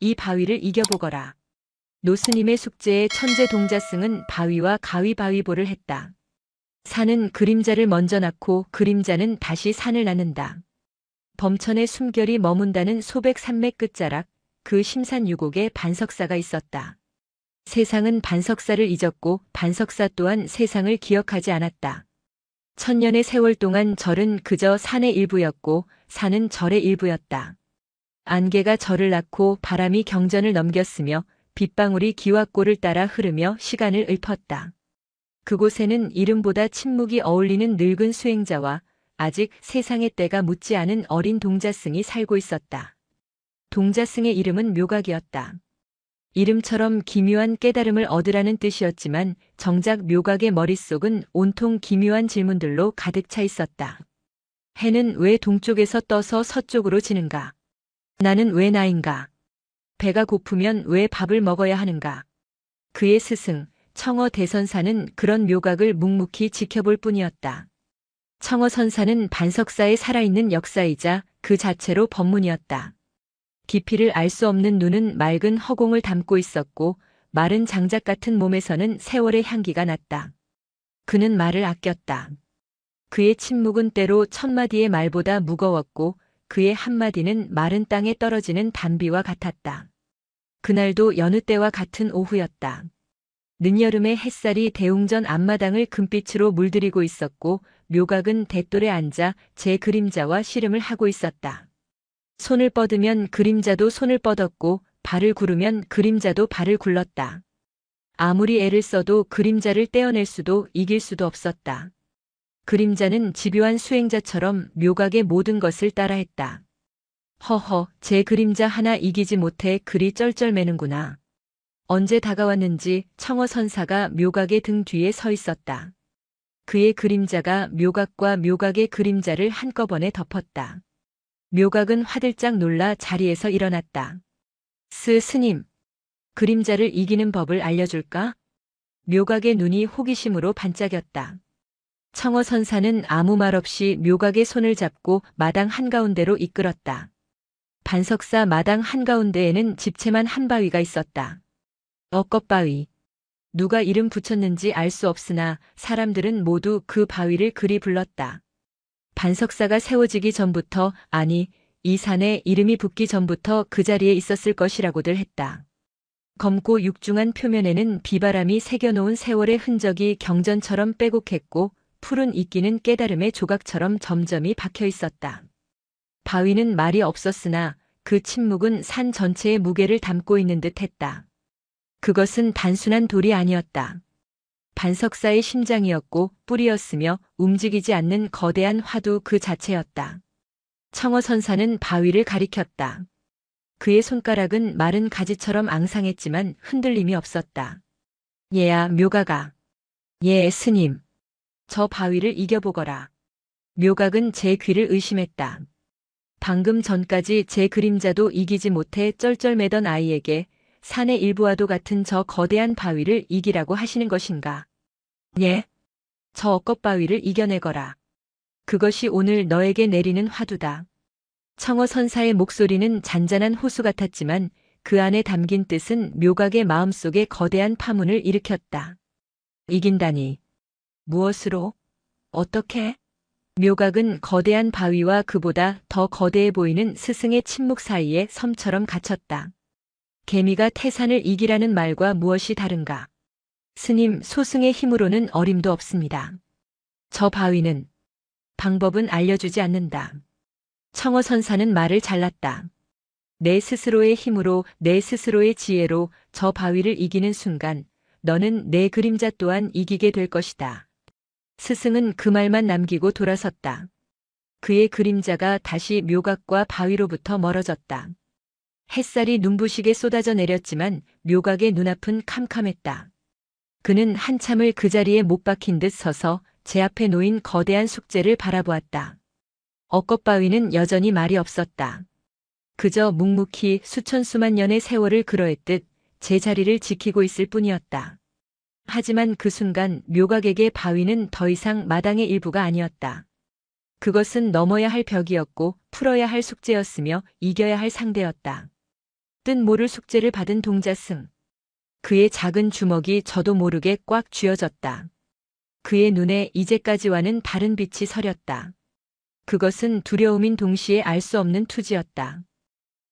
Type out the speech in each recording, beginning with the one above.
이 바위를 이겨보거라. 노스님의 숙제에 천재 동자승은 바위와 가위바위보를 했다. 산은 그림자를 먼저 낳고 그림자는 다시 산을 낳는다. 범천의 숨결이 머문다는 소백산맥 끝자락, 그 심산유곡에 반석사가 있었다. 세상은 반석사를 잊었고 반석사 또한 세상을 기억하지 않았다. 천년의 세월 동안 절은 그저 산의 일부였고 산은 절의 일부였다. 안개가 절을 낳고 바람이 경전을 넘겼으며 빗방울이 기와골을 따라 흐르며 시간을 읊었다. 그곳에는 이름보다 침묵이 어울리는 늙은 수행자와 아직 세상의 때가 묻지 않은 어린 동자승이 살고 있었다. 동자승의 이름은 묘각이었다. 이름처럼 기묘한 깨달음을 얻으라는 뜻이었지만 정작 묘각의 머릿속은 온통 기묘한 질문들로 가득 차 있었다. 해는 왜 동쪽에서 떠서 서쪽으로 지는가? 나는 왜 나인가? 배가 고프면 왜 밥을 먹어야 하는가? 그의 스승, 청어 대선사는 그런 묘각을 묵묵히 지켜볼 뿐이었다. 청어 선사는 반석사에 살아있는 역사이자 그 자체로 법문이었다. 깊이를 알 수 없는 눈은 맑은 허공을 담고 있었고 마른 장작 같은 몸에서는 세월의 향기가 났다. 그는 말을 아꼈다. 그의 침묵은 때로 천마디의 말보다 무거웠고 그의 한마디는 마른 땅에 떨어지는 단비와 같았다. 그날도 여느 때와 같은 오후였다. 늦여름의 햇살이 대웅전 앞마당을 금빛으로 물들이고 있었고 묘각은 대돌에 앉아 제 그림자와 씨름을 하고 있었다. 손을 뻗으면 그림자도 손을 뻗었고 발을 구르면 그림자도 발을 굴렀다. 아무리 애를 써도 그림자를 떼어낼 수도 이길 수도 없었다. 그림자는 집요한 수행자처럼 묘각의 모든 것을 따라했다. 허허, 제 그림자 하나 이기지 못해 그리 쩔쩔매는구나. 언제 다가왔는지 청어 선사가 묘각의 등 뒤에 서 있었다. 그의 그림자가 묘각과 묘각의 그림자를 한꺼번에 덮었다. 묘각은 화들짝 놀라 자리에서 일어났다. 스님, 그림자를 이기는 법을 알려줄까? 묘각의 눈이 호기심으로 반짝였다. 청어 선사는 아무 말 없이 묘각의 손을 잡고 마당 한가운데로 이끌었다. 반석사 마당 한가운데에는 집채만 한 바위가 있었다. 억겁바위. 누가 이름 붙였는지 알 수 없으나 사람들은 모두 그 바위를 그리 불렀다. 반석사가 세워지기 전부터, 아니, 이 산에 이름이 붙기 전부터 그 자리에 있었을 것이라고들 했다. 검고 육중한 표면에는 비바람이 새겨놓은 세월의 흔적이 경전처럼 빼곡했고 푸른 이끼는 깨달음의 조각처럼 점점이 박혀 있었다. 바위는 말이 없었으나 그 침묵은 산 전체의 무게를 담고 있는 듯 했다. 그것은 단순한 돌이 아니었다. 반석사의 심장이었고 뿌리였으며 움직이지 않는 거대한 화두 그 자체였다. 청어 선사는 바위를 가리켰다. 그의 손가락은 마른 가지처럼 앙상했지만 흔들림이 없었다. 얘야, 묘각아. 예, 스님. 저 바위를 이겨보거라. 묘각은 제 귀를 의심했다. 방금 전까지 제 그림자도 이기지 못해 쩔쩔매던 아이에게 산의 일부와도 같은 저 거대한 바위를 이기라고 하시는 것인가? 예. 저 억겁바위를 이겨내거라. 그것이 오늘 너에게 내리는 화두다. 청어 선사의 목소리는 잔잔한 호수 같았지만 그 안에 담긴 뜻은 묘각의 마음속에 거대한 파문을 일으켰다. 이긴다니. 무엇으로? 어떻게? 묘각은 거대한 바위와 그보다 더 거대해 보이는 스승의 침묵 사이에 섬처럼 갇혔다. 개미가 태산을 이기라는 말과 무엇이 다른가? 스님, 소승의 힘으로는 어림도 없습니다. 저 바위는 방법은 알려주지 않는다. 청어 선사는 말을 잘랐다. 내 스스로의 힘으로, 내 스스로의 지혜로 저 바위를 이기는 순간 너는 내 그림자 또한 이기게 될 것이다. 스승은 그 말만 남기고 돌아섰다. 그의 그림자가 다시 묘각과 바위로부터 멀어졌다. 햇살이 눈부시게 쏟아져 내렸지만 묘각의 눈앞은 캄캄했다. 그는 한참을 그 자리에 못 박힌 듯 서서 제 앞에 놓인 거대한 숙제를 바라보았다. 억겁바위는 여전히 말이 없었다. 그저 묵묵히 수천 수만 년의 세월을 그러했듯 제 자리를 지키고 있을 뿐이었다. 하지만 그 순간 묘각에게 바위는 더 이상 마당의 일부가 아니었다. 그것은 넘어야 할 벽이었고 풀어야 할 숙제였으며 이겨야 할 상대였다. 뜻 모를 숙제를 받은 동자승. 그의 작은 주먹이 저도 모르게 꽉 쥐어졌다. 그의 눈에 이제까지와는 다른 빛이 서렸다. 그것은 두려움인 동시에 알 수 없는 투지였다.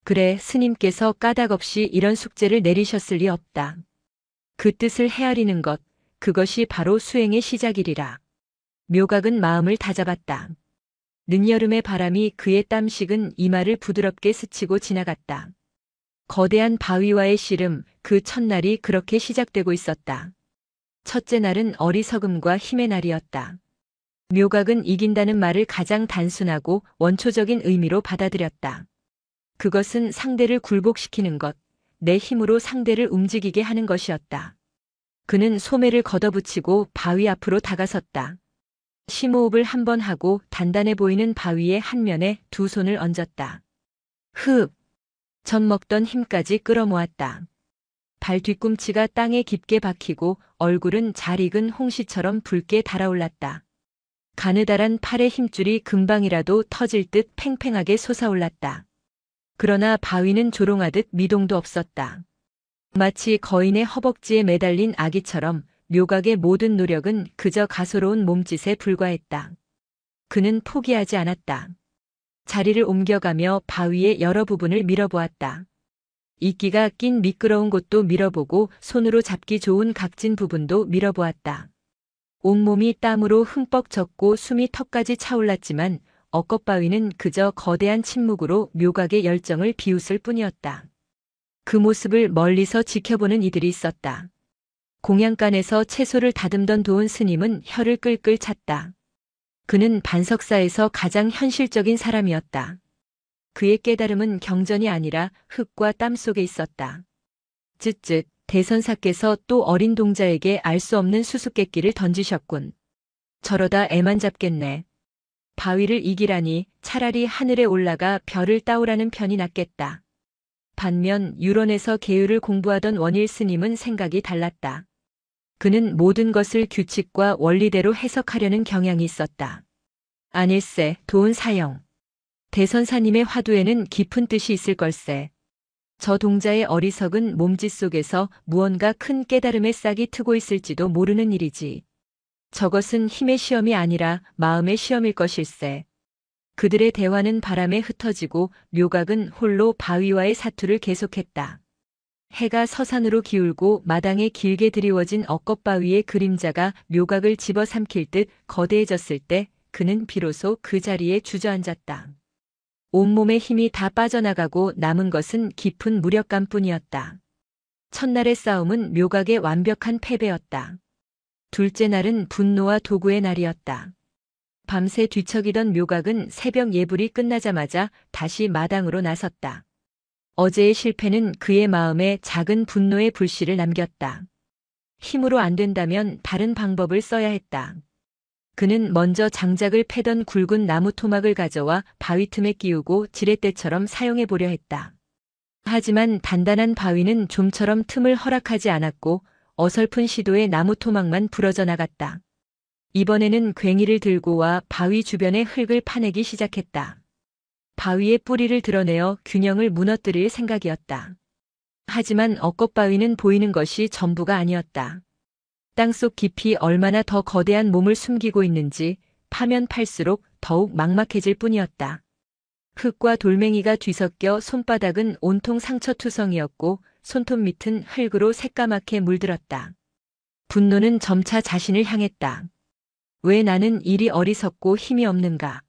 그래, 스님께서 까닭없이 이런 숙제를 내리셨을 리 없다. 그 뜻을 헤아리는 것, 그것이 바로 수행의 시작이리라. 묘각은 마음을 다잡았다. 늦여름의 바람이 그의 땀 식은 이마를 부드럽게 스치고 지나갔다. 거대한 바위와의 씨름, 그 첫날이 그렇게 시작되고 있었다. 첫째 날은 어리석음과 힘의 날이었다. 묘각은 이긴다는 말을 가장 단순하고 원초적인 의미로 받아들였다. 그것은 상대를 굴복시키는 것, 내 힘으로 상대를 움직이게 하는 것이었다. 그는 소매를 걷어붙이고 바위 앞으로 다가섰다. 심호흡을 한 번 하고 단단해 보이는 바위의 한 면에 두 손을 얹었다. 흡! 젖먹던 힘까지 끌어모았다. 발 뒤꿈치가 땅에 깊게 박히고 얼굴은 잘 익은 홍시처럼 붉게 달아올랐다. 가느다란 팔의 힘줄이 금방이라도 터질 듯 팽팽하게 솟아올랐다. 그러나 바위는 조롱하듯 미동도 없었다. 마치 거인의 허벅지에 매달린 아기처럼 묘각의 모든 노력은 그저 가소로운 몸짓에 불과했다. 그는 포기하지 않았다. 자리를 옮겨가며 바위의 여러 부분을 밀어보았다. 이끼가 낀 미끄러운 곳도 밀어보고 손으로 잡기 좋은 각진 부분도 밀어보았다. 온몸이 땀으로 흠뻑 젖고 숨이 턱까지 차올랐지만 억겁바위는 그저 거대한 침묵으로 묘각의 열정을 비웃을 뿐이었다. 그 모습을 멀리서 지켜보는 이들이 있었다. 공양간에서 채소를 다듬던 도은 스님은 혀를 끌끌 찼다. 그는 반석사에서 가장 현실적인 사람이었다. 그의 깨달음은 경전이 아니라 흙과 땀 속에 있었다. 쯧쯧, 대선사께서 또 어린 동자에게 알 수 없는 수수께끼를 던지셨군. 저러다 애만 잡겠네. 바위를 이기라니 차라리 하늘에 올라가 별을 따오라는 편이 낫겠다. 반면 유론에서 계율을 공부하던 원일 스님은 생각이 달랐다. 그는 모든 것을 규칙과 원리대로 해석하려는 경향이 있었다. 아닐세, 도은 사형. 대선사님의 화두에는 깊은 뜻이 있을 걸세. 저 동자의 어리석은 몸짓 속에서 무언가 큰 깨달음의 싹이 트고 있을지도 모르는 일이지. 저것은 힘의 시험이 아니라 마음의 시험일 것일세. 그들의 대화는 바람에 흩어지고 묘각은 홀로 바위와의 사투를 계속했다. 해가 서산으로 기울고 마당에 길게 드리워진 억겁바위의 그림자가 묘각을 집어삼킬 듯 거대해졌을 때 그는 비로소 그 자리에 주저앉았다. 온몸의 힘이 다 빠져나가고 남은 것은 깊은 무력감뿐이었다. 첫날의 싸움은 묘각의 완벽한 패배였다. 둘째 날은 분노와 도구의 날이었다. 밤새 뒤척이던 묘각은 새벽 예불이 끝나자마자 다시 마당으로 나섰다. 어제의 실패는 그의 마음에 작은 분노의 불씨를 남겼다. 힘으로 안 된다면 다른 방법을 써야 했다. 그는 먼저 장작을 패던 굵은 나무 토막을 가져와 바위 틈에 끼우고 지렛대처럼 사용해 보려 했다. 하지만 단단한 바위는 좀처럼 틈을 허락하지 않았고 어설픈 시도에 나무 토막만 부러져 나갔다. 이번에는 괭이를 들고 와 바위 주변의 흙을 파내기 시작했다. 바위의 뿌리를 드러내어 균형을 무너뜨릴 생각이었다. 하지만 억겁바위는 보이는 것이 전부가 아니었다. 땅속 깊이 얼마나 더 거대한 몸을 숨기고 있는지 파면 팔수록 더욱 막막해질 뿐이었다. 흙과 돌멩이가 뒤섞여 손바닥은 온통 상처투성이었고 손톱 밑은 흙으로 새까맣게 물들었다. 분노는 점차 자신을 향했다. 왜 나는 이리 어리석고 힘이 없는가?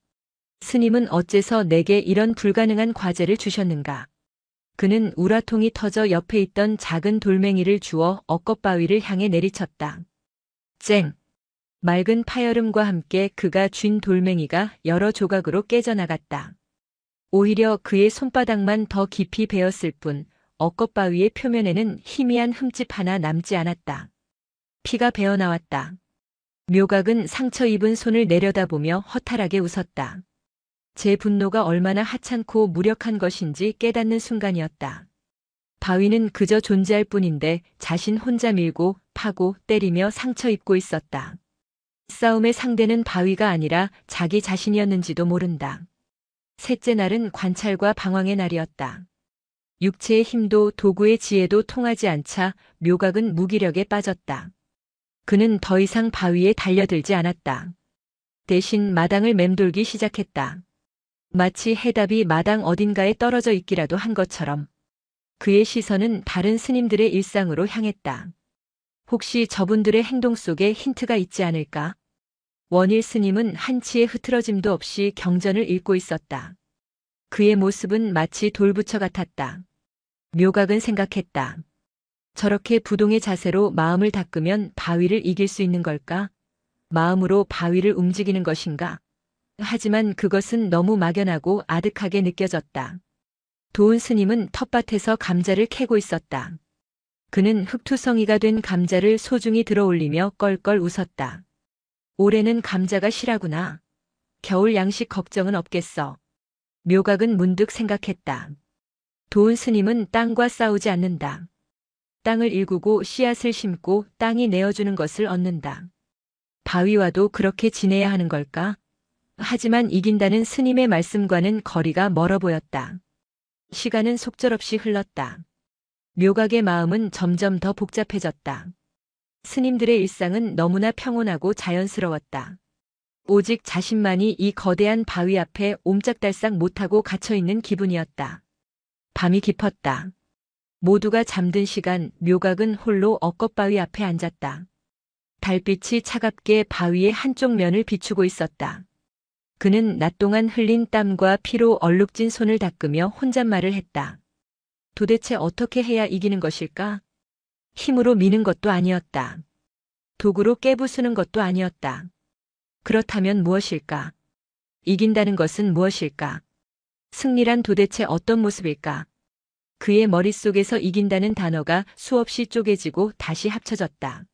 스님은 어째서 내게 이런 불가능한 과제를 주셨는가? 그는 우라통이 터져 옆에 있던 작은 돌멩이를 주워 억겁바위를 향해 내리쳤다. 쨍! 맑은 파여름과 함께 그가 쥔 돌멩이가 여러 조각으로 깨져나갔다. 오히려 그의 손바닥만 더 깊이 베었을 뿐 억겁바위의 표면에는 희미한 흠집 하나 남지 않았다. 피가 배어나왔다. 묘각은 상처 입은 손을 내려다보며 허탈하게 웃었다. 제 분노가 얼마나 하찮고 무력한 것인지 깨닫는 순간이었다. 바위는 그저 존재할 뿐인데 자신 혼자 밀고 파고 때리며 상처 입고 있었다. 싸움의 상대는 바위가 아니라 자기 자신이었는지도 모른다. 셋째 날은 관찰과 방황의 날이었다. 육체의 힘도 도구의 지혜도 통하지 않자 묘각은 무기력에 빠졌다. 그는 더 이상 바위에 달려들지 않았다. 대신 마당을 맴돌기 시작했다. 마치 해답이 마당 어딘가에 떨어져 있기라도 한 것처럼. 그의 시선은 다른 스님들의 일상으로 향했다. 혹시 저분들의 행동 속에 힌트가 있지 않을까? 원일 스님은 한치의 흐트러짐도 없이 경전을 읽고 있었다. 그의 모습은 마치 돌부처 같았다. 묘각은 생각했다. 저렇게 부동의 자세로 마음을 닦으면 바위를 이길 수 있는 걸까? 마음으로 바위를 움직이는 것인가? 하지만 그것은 너무 막연하고 아득하게 느껴졌다. 도은 스님은 텃밭에서 감자를 캐고 있었다. 그는 흙투성이가 된 감자를 소중히 들어올리며 껄껄 웃었다. 올해는 감자가 실하구나. 겨울 양식 걱정은 없겠어. 묘각은 문득 생각했다. 도은 스님은 땅과 싸우지 않는다. 땅을 일구고 씨앗을 심고 땅이 내어주는 것을 얻는다. 바위와도 그렇게 지내야 하는 걸까? 하지만 이긴다는 스님의 말씀과는 거리가 멀어 보였다. 시간은 속절없이 흘렀다. 묘각의 마음은 점점 더 복잡해졌다. 스님들의 일상은 너무나 평온하고 자연스러웠다. 오직 자신만이 이 거대한 바위 앞에 옴짝달싹 못하고 갇혀있는 기분이었다. 밤이 깊었다. 모두가 잠든 시간 묘각은 홀로 억겁바위 앞에 앉았다. 달빛이 차갑게 바위의 한쪽 면을 비추고 있었다. 그는 낮 동안 흘린 땀과 피로 얼룩진 손을 닦으며 혼잣말을 했다. 도대체 어떻게 해야 이기는 것일까? 힘으로 미는 것도 아니었다. 도구로 깨부수는 것도 아니었다. 그렇다면 무엇일까? 이긴다는 것은 무엇일까? 승리란 도대체 어떤 모습일까? 그의 머릿속에서 이긴다는 단어가 수없이 쪼개지고 다시 합쳐졌다.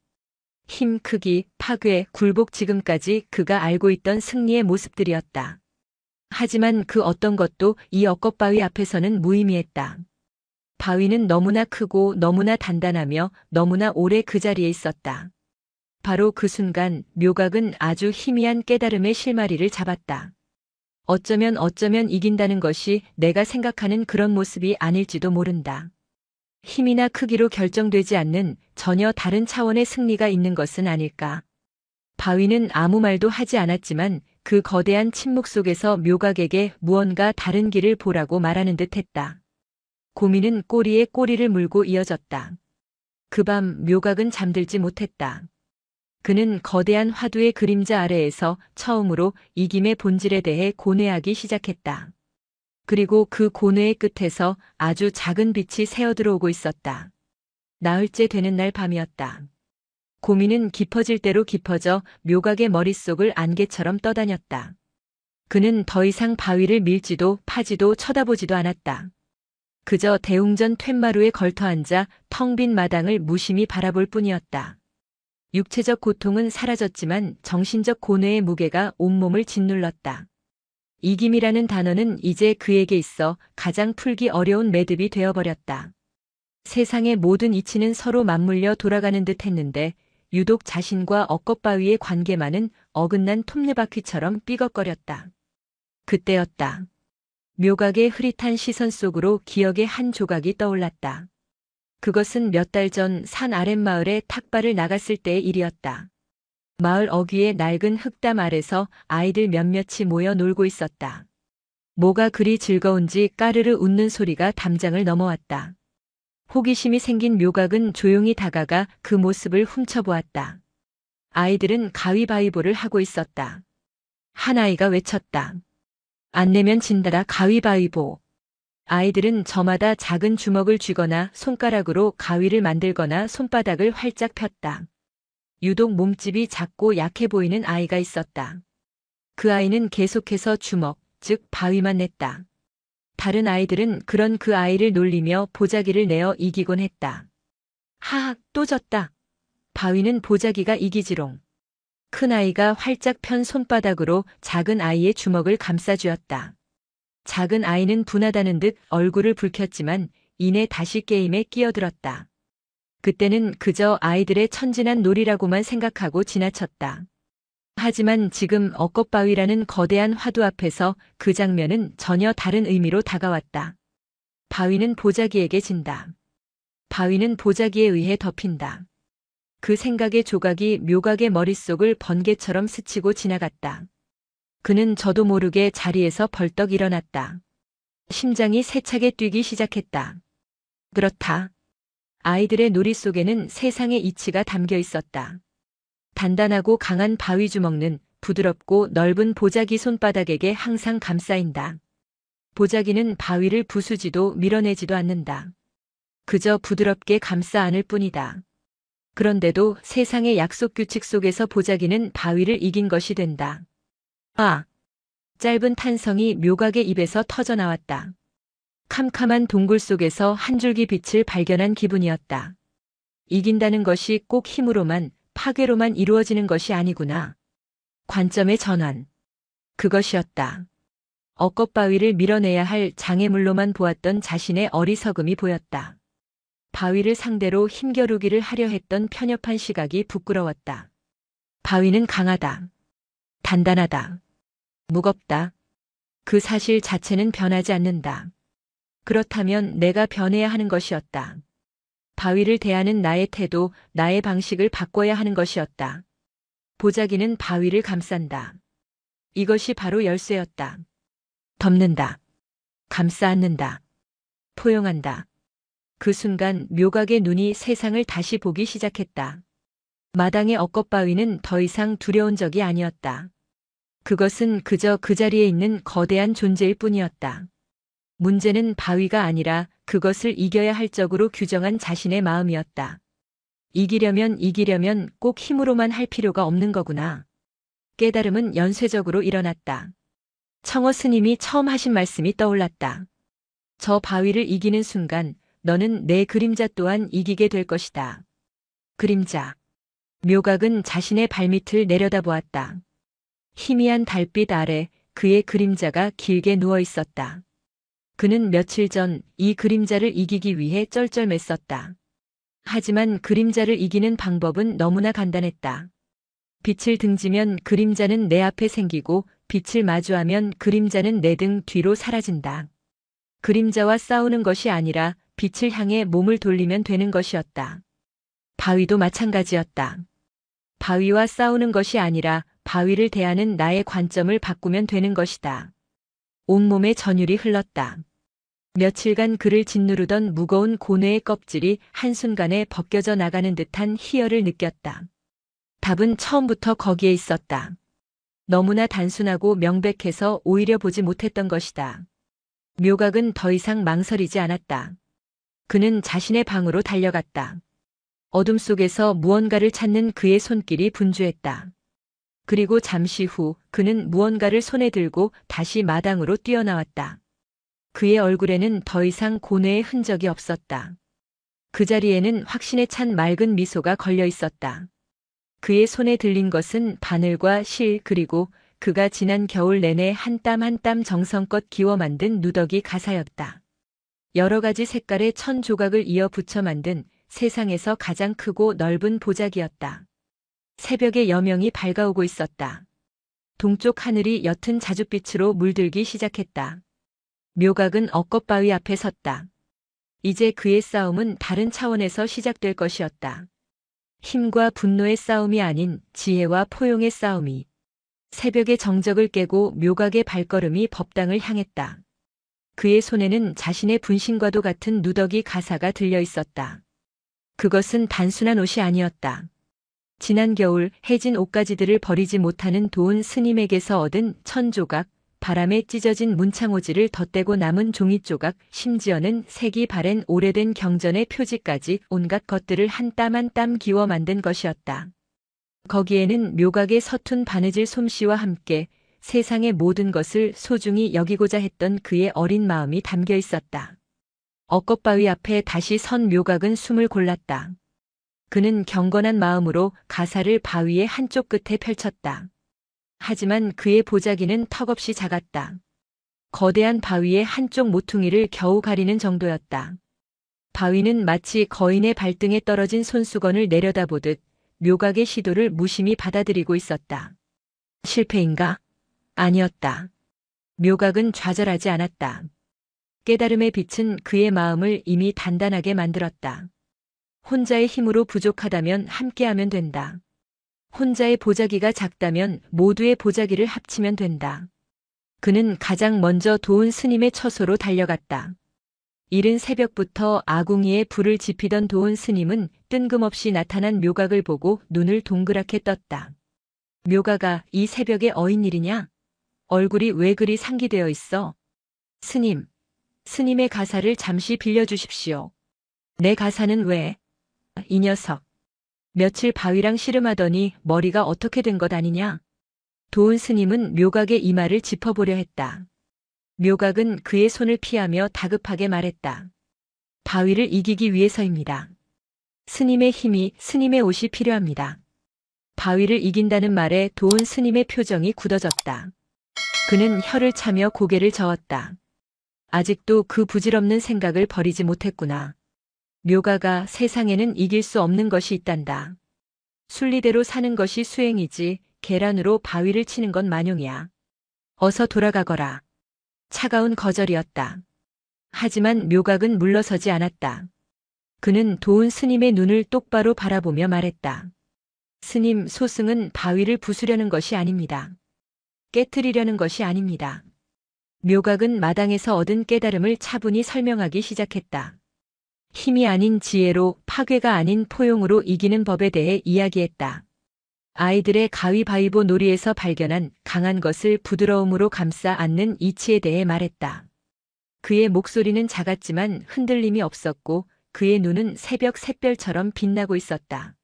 힘, 크기, 파괴, 굴복 지금까지 그가 알고 있던 승리의 모습들이었다. 하지만 그 어떤 것도 이 억겁바위 앞에서는 무의미했다. 바위는 너무나 크고 너무나 단단하며 너무나 오래 그 자리에 있었다. 바로 그 순간 묘각은 아주 희미한 깨달음의 실마리를 잡았다. 어쩌면 이긴다는 것이 내가 생각하는 그런 모습이 아닐지도 모른다. 힘이나 크기로 결정되지 않는 전혀 다른 차원의 승리가 있는 것은 아닐까. 바위는 아무 말도 하지 않았지만 그 거대한 침묵 속에서 묘각에게 무언가 다른 길을 보라고 말하는 듯 했다. 고민은 꼬리에 꼬리를 물고 이어졌다. 그 밤 묘각은 잠들지 못했다. 그는 거대한 화두의 그림자 아래에서 처음으로 이김의 본질에 대해 고뇌하기 시작했다. 그리고 그 고뇌의 끝에서 아주 작은 빛이 새어들어오고 있었다. 나흘째 되는 날 밤이었다. 고민은 깊어질 대로 깊어져 묘각의 머릿속을 안개처럼 떠다녔다. 그는 더 이상 바위를 밀지도 파지도 쳐다보지도 않았다. 그저 대웅전 툇마루에 걸터앉아 텅 빈 마당을 무심히 바라볼 뿐이었다. 육체적 고통은 사라졌지만 정신적 고뇌의 무게가 온몸을 짓눌렀다. 이김이라는 단어는 이제 그에게 있어 가장 풀기 어려운 매듭이 되어버렸다. 세상의 모든 이치는 서로 맞물려 돌아가는 듯 했는데 유독 자신과 억겁바위의 관계만은 어긋난 톱니바퀴처럼 삐걱거렸다. 그때였다. 묘각의 흐릿한 시선 속으로 기억의 한 조각이 떠올랐다. 그것은 몇 달 전 산 아랫마을에 탁발을 나갔을 때의 일이었다. 마을 어귀의 낡은 흙담 아래서 아이들 몇몇이 모여 놀고 있었다. 뭐가 그리 즐거운지 까르르 웃는 소리가 담장을 넘어왔다. 호기심이 생긴 묘각은 조용히 다가가 그 모습을 훔쳐보았다. 아이들은 가위바위보를 하고 있었다. 한 아이가 외쳤다. 안 내면 진다라 가위바위보. 아이들은 저마다 작은 주먹을 쥐거나 손가락으로 가위를 만들거나 손바닥을 활짝 폈다. 유독 몸집이 작고 약해 보이는 아이가 있었다. 그 아이는 계속해서 주먹, 즉 바위만 냈다. 다른 아이들은 그런 그 아이를 놀리며 보자기를 내어 이기곤 했다. 하악, 또 졌다. 바위는 보자기가 이기지롱. 큰 아이가 활짝 편 손바닥으로 작은 아이의 주먹을 감싸쥐었다. 작은 아이는 분하다는 듯 얼굴을 붉혔지만 이내 다시 게임에 끼어들었다. 그때는 그저 아이들의 천진한 놀이라고만 생각하고 지나쳤다. 하지만 지금 억겁바위라는 거대한 화두 앞에서 그 장면은 전혀 다른 의미로 다가왔다. 바위는 보자기에게 진다. 바위는 보자기에 의해 덮인다. 그 생각의 조각이 묘각의 머릿속을 번개처럼 스치고 지나갔다. 그는 저도 모르게 자리에서 벌떡 일어났다. 심장이 세차게 뛰기 시작했다. 그렇다. 아이들의 놀이 속에는 세상의 이치가 담겨 있었다. 단단하고 강한 바위 주먹는 부드럽고 넓은 보자기 손바닥에게 항상 감싸인다. 보자기는 바위를 부수지도 밀어내지도 않는다. 그저 부드럽게 감싸 안을 뿐이다. 그런데도 세상의 약속 규칙 속에서 보자기는 바위를 이긴 것이 된다. 아! 짧은 탄성이 묘각의 입에서 터져나왔다. 캄캄한 동굴 속에서 한 줄기 빛을 발견한 기분이었다. 이긴다는 것이 꼭 힘으로만, 파괴로만 이루어지는 것이 아니구나. 관점의 전환. 그것이었다. 억겁바위를 밀어내야 할 장애물로만 보았던 자신의 어리석음이 보였다. 바위를 상대로 힘겨루기를 하려 했던 편협한 시각이 부끄러웠다. 바위는 강하다. 단단하다. 무겁다. 그 사실 자체는 변하지 않는다. 그렇다면 내가 변해야 하는 것이었다. 바위를 대하는 나의 태도, 나의 방식을 바꿔야 하는 것이었다. 보자기는 바위를 감싼다. 이것이 바로 열쇠였다. 덮는다. 감싸 안는다. 포용한다. 그 순간 묘각의 눈이 세상을 다시 보기 시작했다. 마당의 억겁바위는 더 이상 두려운 적이 아니었다. 그것은 그저 그 자리에 있는 거대한 존재일 뿐이었다. 문제는 바위가 아니라 그것을 이겨야 할 적으로 규정한 자신의 마음이었다. 이기려면 꼭 힘으로만 할 필요가 없는 거구나. 깨달음은 연쇄적으로 일어났다. 청어 스님이 처음 하신 말씀이 떠올랐다. 저 바위를 이기는 순간 너는 내 그림자 또한 이기게 될 것이다. 그림자. 묘각은 자신의 발밑을 내려다보았다. 희미한 달빛 아래 그의 그림자가 길게 누워 있었다. 그는 며칠 전 이 그림자를 이기기 위해 쩔쩔맸었다. 하지만 그림자를 이기는 방법은 너무나 간단했다. 빛을 등지면 그림자는 내 앞에 생기고 빛을 마주하면 그림자는 내 등 뒤로 사라진다. 그림자와 싸우는 것이 아니라 빛을 향해 몸을 돌리면 되는 것이었다. 바위도 마찬가지였다. 바위와 싸우는 것이 아니라 바위를 대하는 나의 관점을 바꾸면 되는 것이다. 온몸에 전율이 흘렀다. 며칠간 그를 짓누르던 무거운 고뇌의 껍질이 한순간에 벗겨져 나가는 듯한 희열을 느꼈다. 답은 처음부터 거기에 있었다. 너무나 단순하고 명백해서 오히려 보지 못했던 것이다. 묘각은 더 이상 망설이지 않았다. 그는 자신의 방으로 달려갔다. 어둠 속에서 무언가를 찾는 그의 손길이 분주했다. 그리고 잠시 후 그는 무언가를 손에 들고 다시 마당으로 뛰어나왔다. 그의 얼굴에는 더 이상 고뇌의 흔적이 없었다. 그 자리에는 확신에 찬 맑은 미소가 걸려 있었다. 그의 손에 들린 것은 바늘과 실 그리고 그가 지난 겨울 내내 한 땀 한 땀 정성껏 기워 만든 누더기 가사였다. 여러 가지 색깔의 천 조각을 이어 붙여 만든 세상에서 가장 크고 넓은 보자기였다. 새벽의 여명이 밝아오고 있었다. 동쪽 하늘이 옅은 자줏빛으로 물들기 시작했다. 묘각은 억겁바위 앞에 섰다. 이제 그의 싸움은 다른 차원에서 시작될 것이었다. 힘과 분노의 싸움이 아닌 지혜와 포용의 싸움이. 새벽의 정적을 깨고 묘각의 발걸음이 법당을 향했다. 그의 손에는 자신의 분신과도 같은 누더기 가사가 들려 있었다. 그것은 단순한 옷이 아니었다. 지난 겨울 해진 옷가지들을 버리지 못하는 도운 스님에게서 얻은 천조각, 바람에 찢어진 문창오지를 덧대고 남은 종이조각, 심지어는 색이 바랜 오래된 경전의 표지까지 온갖 것들을 한 땀 한 땀 기워 만든 것이었다. 거기에는 묘각의 서툰 바느질 솜씨와 함께 세상의 모든 것을 소중히 여기고자 했던 그의 어린 마음이 담겨 있었다. 억겁바위 앞에 다시 선 묘각은 숨을 골랐다. 그는 경건한 마음으로 가사를 바위의 한쪽 끝에 펼쳤다. 하지만 그의 보자기는 턱없이 작았다. 거대한 바위의 한쪽 모퉁이를 겨우 가리는 정도였다. 바위는 마치 거인의 발등에 떨어진 손수건을 내려다보듯 묘각의 시도를 무심히 받아들이고 있었다. 실패인가? 아니었다. 묘각은 좌절하지 않았다. 깨달음의 빛은 그의 마음을 이미 단단하게 만들었다. 혼자의 힘으로 부족하다면 함께하면 된다. 혼자의 보자기가 작다면 모두의 보자기를 합치면 된다. 그는 가장 먼저 도운 스님의 처소로 달려갔다. 이른 새벽부터 아궁이에 불을 지피던 도운 스님은 뜬금없이 나타난 묘각을 보고 눈을 동그랗게 떴다. 묘각아, 이 새벽에 어인 일이냐? 얼굴이 왜 그리 상기되어 있어? 스님의 가사를 잠시 빌려주십시오. 내 가사는 왜? 이 녀석. 며칠 바위랑 씨름하더니 머리가 어떻게 된 것 아니냐? 도운 스님은 묘각의 이마를 짚어보려 했다. 묘각은 그의 손을 피하며 다급하게 말했다. 바위를 이기기 위해서입니다. 스님의 힘이, 스님의 옷이 필요합니다. 바위를 이긴다는 말에 도운 스님의 표정이 굳어졌다. 그는 혀를 차며 고개를 저었다. 아직도 그 부질없는 생각을 버리지 못했구나. 묘가가 세상에는 이길 수 없는 것이 있단다. 순리대로 사는 것이 수행이지 계란으로 바위를 치는 건 만용이야. 어서 돌아가거라. 차가운 거절이었다. 하지만 묘각은 물러서지 않았다. 그는 도운 스님의 눈을 똑바로 바라보며 말했다. 스님, 소승은 바위를 부수려는 것이 아닙니다. 깨트리려는 것이 아닙니다. 묘각은 마당에서 얻은 깨달음을 차분히 설명하기 시작했다. 힘이 아닌 지혜로, 파괴가 아닌 포용으로 이기는 법에 대해 이야기했다. 아이들의 가위바위보 놀이에서 발견한 강한 것을 부드러움으로 감싸 안는 이치에 대해 말했다. 그의 목소리는 작았지만 흔들림이 없었고 그의 눈은 새벽 샛별처럼 빛나고 있었다.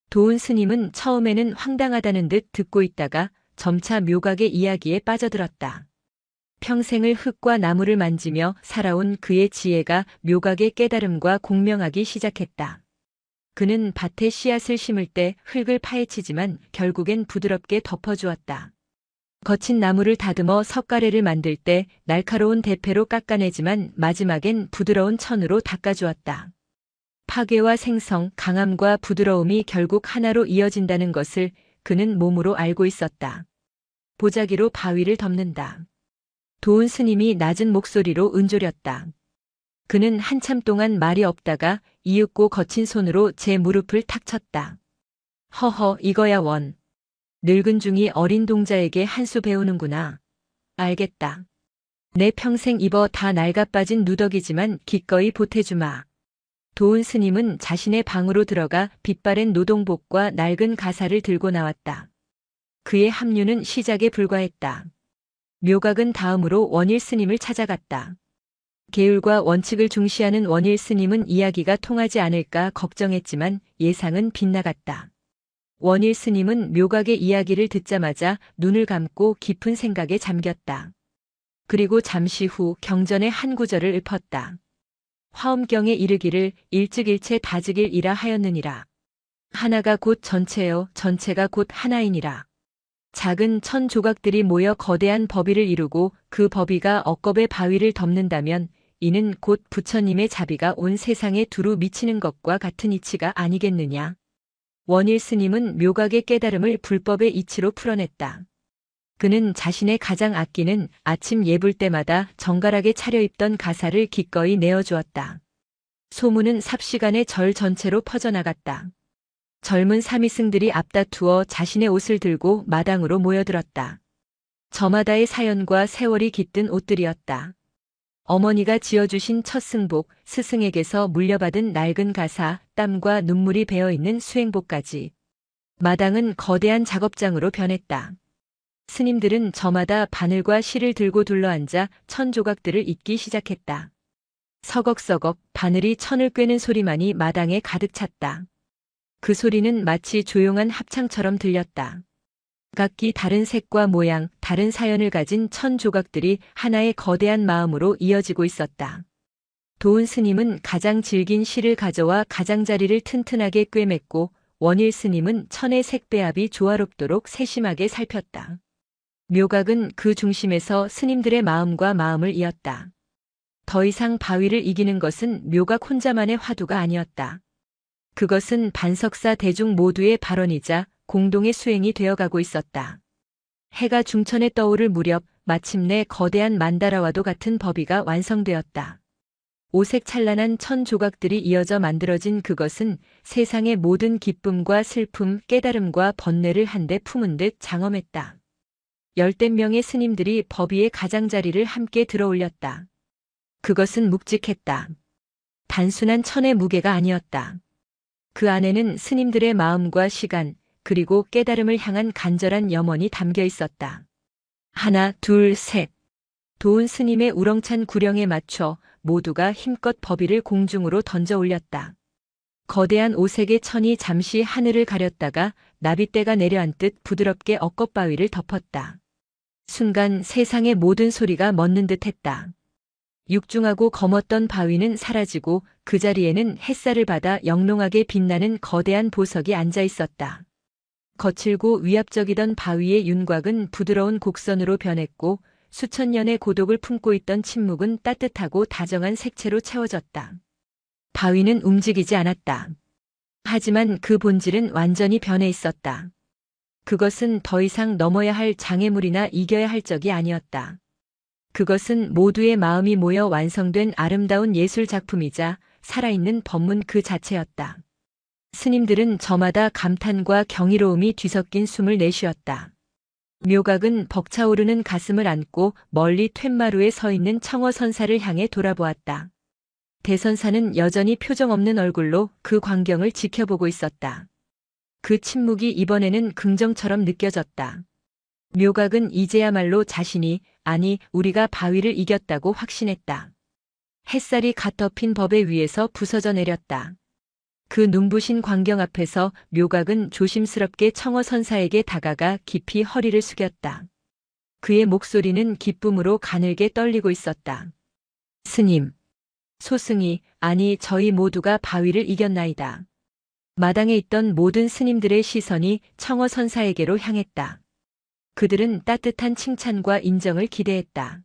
도운 스님은 처음에는 황당하다는 듯 듣고 있다가 점차 묘각의 이야기에 빠져들었다. 평생을 흙과 나무를 만지며 살아온 그의 지혜가 묘각의 깨달음과 공명하기 시작했다. 그는 밭에 씨앗을 심을 때 흙을 파헤치지만 결국엔 부드럽게 덮어주었다. 거친 나무를 다듬어 석가래를 만들 때 날카로운 대패로 깎아내지만 마지막엔 부드러운 천으로 닦아주었다. 파괴와 생성, 강함과 부드러움이 결국 하나로 이어진다는 것을 그는 몸으로 알고 있었다. 보자기로 바위를 덮는다. 도운 스님이 낮은 목소리로 은조렸다. 그는 한참 동안 말이 없다가 이윽고 거친 손으로 제 무릎을 탁 쳤다. 허허, 이거야 원. 늙은 중이 어린 동자에게 한 수 배우는구나. 알겠다. 내 평생 입어 다 낡아빠진 누더기지만 기꺼이 보태주마. 도운 스님은 자신의 방으로 들어가 빛바랜 노동복과 낡은 가사를 들고 나왔다. 그의 합류는 시작에 불과했다. 묘각은 다음으로 원일 스님을 찾아갔다. 계율과 원칙을 중시하는 원일 스님은 이야기가 통하지 않을까 걱정했지만 예상은 빗나갔다. 원일 스님은 묘각의 이야기를 듣자마자 눈을 감고 깊은 생각에 잠겼다. 그리고 잠시 후 경전의 한 구절을 읊었다. 화엄경에 이르기를 일즉일체 다즉일이라 하였느니라. 하나가 곧 전체요, 전체가 곧 하나이니라. 작은 천 조각들이 모여 거대한 법위를 이루고 그 법위가 억겁의 바위를 덮는다면 이는 곧 부처님의 자비가 온 세상에 두루 미치는 것과 같은 이치가 아니겠느냐. 원일 스님은 묘각의 깨달음을 불법의 이치로 풀어냈다. 그는 자신의 가장 아끼는 아침 예불 때마다 정갈하게 차려입던 가사를 기꺼이 내어주었다. 소문은 삽시간에 절 전체로 퍼져나갔다. 젊은 사미승들이 앞다투어 자신의 옷을 들고 마당으로 모여들었다. 저마다의 사연과 세월이 깃든 옷들이었다. 어머니가 지어주신 첫 승복, 스승에게서 물려받은 낡은 가사, 땀과 눈물이 배어있는 수행복까지. 마당은 거대한 작업장으로 변했다. 스님들은 저마다 바늘과 실을 들고 둘러앉아 천 조각들을 잇기 시작했다. 서걱서걱 바늘이 천을 꿰는 소리만이 마당에 가득 찼다. 그 소리는 마치 조용한 합창처럼 들렸다. 각기 다른 색과 모양, 다른 사연을 가진 천 조각들이 하나의 거대한 마음으로 이어지고 있었다. 도운 스님은 가장 질긴 실을 가져와 가장자리를 튼튼하게 꿰맸고 원일 스님은 천의 색배합이 조화롭도록 세심하게 살폈다. 묘각은 그 중심에서 스님들의 마음과 마음을 이었다. 더 이상 바위를 이기는 것은 묘각 혼자만의 화두가 아니었다. 그것은 반석사 대중 모두의 발언이자 공동의 수행이 되어가고 있었다. 해가 중천에 떠오를 무렵 마침내 거대한 만다라와도 같은 법위가 완성되었다. 오색 찬란한 천 조각들이 이어져 만들어진 그것은 세상의 모든 기쁨과 슬픔, 깨달음과 번뇌를 한데 품은 듯 장엄했다. 10명의 스님들이 법위의 가장자리를 함께 들어올렸다. 그것은 묵직했다. 단순한 천의 무게가 아니었다. 그 안에는 스님들의 마음과 시간, 그리고 깨달음을 향한 간절한 염원이 담겨 있었다. 하나, 둘, 셋. 도운 스님의 우렁찬 구령에 맞춰 모두가 힘껏 법위를 공중으로 던져 올렸다. 거대한 오색의 천이 잠시 하늘을 가렸다가 나빗대가 내려앉듯 부드럽게 억겁바위를 덮었다. 순간 세상의 모든 소리가 멎는 듯했다. 육중하고 검었던 바위는 사라지고 그 자리에는 햇살을 받아 영롱하게 빛나는 거대한 보석이 앉아 있었다. 거칠고 위압적이던 바위의 윤곽은 부드러운 곡선으로 변했고 수천 년의 고독을 품고 있던 침묵은 따뜻하고 다정한 색채로 채워졌다. 바위는 움직이지 않았다. 하지만 그 본질은 완전히 변해 있었다. 그것은 더 이상 넘어야 할 장애물이나 이겨야 할 적이 아니었다. 그것은 모두의 마음이 모여 완성된 아름다운 예술 작품이자 살아있는 법문 그 자체였다. 스님들은 저마다 감탄과 경이로움이 뒤섞인 숨을 내쉬었다. 묘각은 벅차오르는 가슴을 안고 멀리 툇마루에 서 있는 청어선사를 향해 돌아보았다. 대선사는 여전히 표정 없는 얼굴로 그 광경을 지켜보고 있었다. 그 침묵이 이번에는 긍정처럼 느껴졌다. 묘각은 이제야말로 자신이, 아니 우리가 바위를 이겼다고 확신했다. 햇살이 갓 덮인 법의 위에서 부서져 내렸다. 그 눈부신 광경 앞에서 묘각은 조심스럽게 청어선사에게 다가가 깊이 허리를 숙였다. 그의 목소리는 기쁨으로 가늘게 떨리고 있었다. 스님, 소승이, 아니 저희 모두가 바위를 이겼나이다. 마당에 있던 모든 스님들의 시선이 청어선사에게로 향했다. 그들은 따뜻한 칭찬과 인정을 기대했다.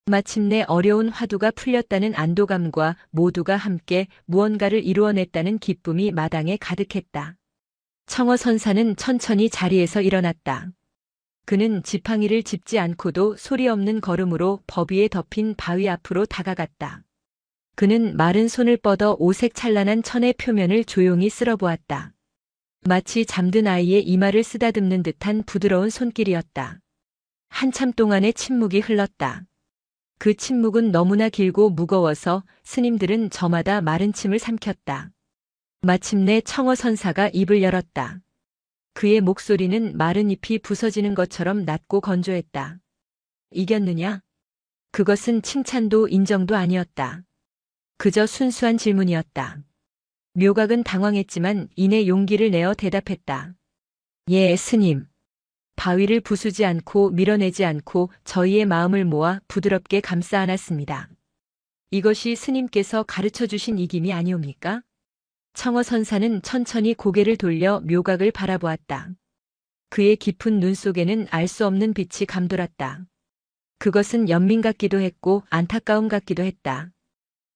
마침내 어려운 화두가 풀렸다는 안도감과 모두가 함께 무언가를 이루어냈다는 기쁨이 마당에 가득했다. 청어선사는 천천히 자리에서 일어났다. 그는 지팡이를 짚지 않고도 소리 없는 걸음으로 법위에 덮인 바위 앞으로 다가갔다. 그는 마른 손을 뻗어 오색 찬란한 천의 표면을 조용히 쓸어보았다. 마치 잠든 아이의 이마를 쓰다듬는 듯한 부드러운 손길이었다. 한참 동안의 침묵이 흘렀다. 그 침묵은 너무나 길고 무거워서 스님들은 저마다 마른 침을 삼켰다. 마침내 청어선사가 입을 열었다. 그의 목소리는 마른 잎이 부서지는 것처럼 낮고 건조했다. 이겼느냐? 그것은 칭찬도 인정도 아니었다. 그저 순수한 질문이었다. 묘각은 당황했지만 이내 용기를 내어 대답했다. 예, 스님. 바위를 부수지 않고 밀어내지 않고 저희의 마음을 모아 부드럽게 감싸 안았습니다. 이것이 스님께서 가르쳐 주신 이김이 아니옵니까? 청어선사는 천천히 고개를 돌려 묘각을 바라보았다. 그의 깊은 눈 속에는 알 수 없는 빛이 감돌았다. 그것은 연민 같기도 했고 안타까움 같기도 했다.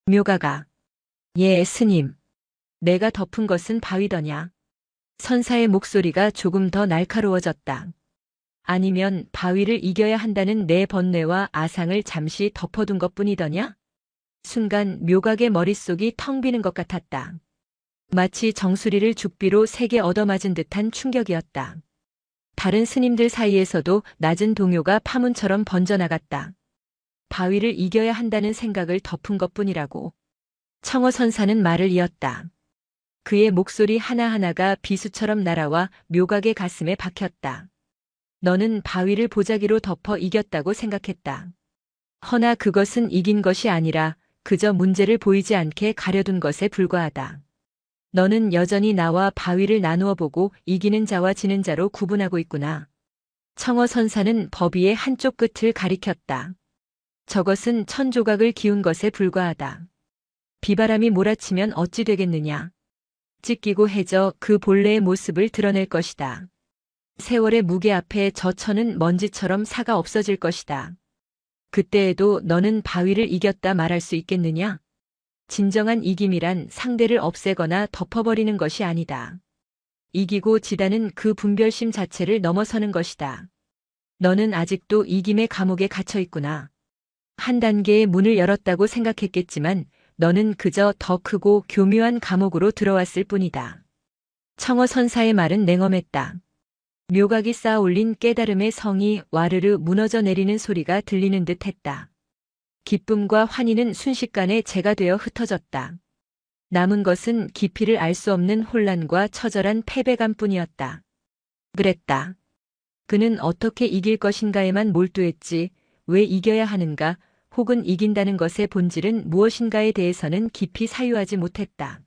묘각아. 예, 스님. 내가 덮은 것은 바위더냐? 선사의 목소리가 조금 더 날카로워졌다. 아니면 바위를 이겨야 한다는 내 번뇌와 아상을 잠시 덮어둔 것뿐이더냐? 순간 묘각의 머릿속이 텅 비는 것 같았다. 마치 정수리를 죽비로 세게 얻어맞은 듯한 충격이었다. 다른 스님들 사이에서도 낮은 동요가 파문처럼 번져나갔다. 바위를 이겨야 한다는 생각을 덮은 것뿐이라고. 청어선사는 말을 이었다. 그의 목소리 하나하나가 비수처럼 날아와 묘각의 가슴에 박혔다. 너는 바위를 보자기로 덮어 이겼다고 생각했다. 허나 그것은 이긴 것이 아니라 그저 문제를 보이지 않게 가려둔 것에 불과하다. 너는 여전히 나와 바위를 나누어 보고 이기는 자와 지는 자로 구분하고 있구나. 청어선사는 법위의 한쪽 끝을 가리켰다. 저것은 천조각을 기운 것에 불과하다. 비바람이 몰아치면 어찌 되겠느냐. 찢기고 해져 그 본래의 모습을 드러낼 것이다. 세월의 무게 앞에 저 천은 먼지처럼 사가 없어질 것이다. 그때에도 너는 바위를 이겼다 말할 수 있겠느냐? 진정한 이김이란 상대를 없애거나 덮어버리는 것이 아니다. 이기고 지다는 그 분별심 자체를 넘어서는 것이다. 너는 아직도 이김의 감옥에 갇혀 있구나. 한 단계의 문을 열었다고 생각했겠지만 너는 그저 더 크고 교묘한 감옥으로 들어왔을 뿐이다. 청어 선사의 말은 냉엄했다. 묘각이 쌓아 올린 깨달음의 성이 와르르 무너져 내리는 소리가 들리는 듯 했다. 기쁨과 환희는 순식간에 재가 되어 흩어졌다. 남은 것은 깊이를 알 수 없는 혼란과 처절한 패배감뿐이었다. 그랬다. 그는 어떻게 이길 것인가에만 몰두했지, 왜 이겨야 하는가, 혹은 이긴다는 것의 본질은 무엇인가에 대해서는 깊이 사유하지 못했다.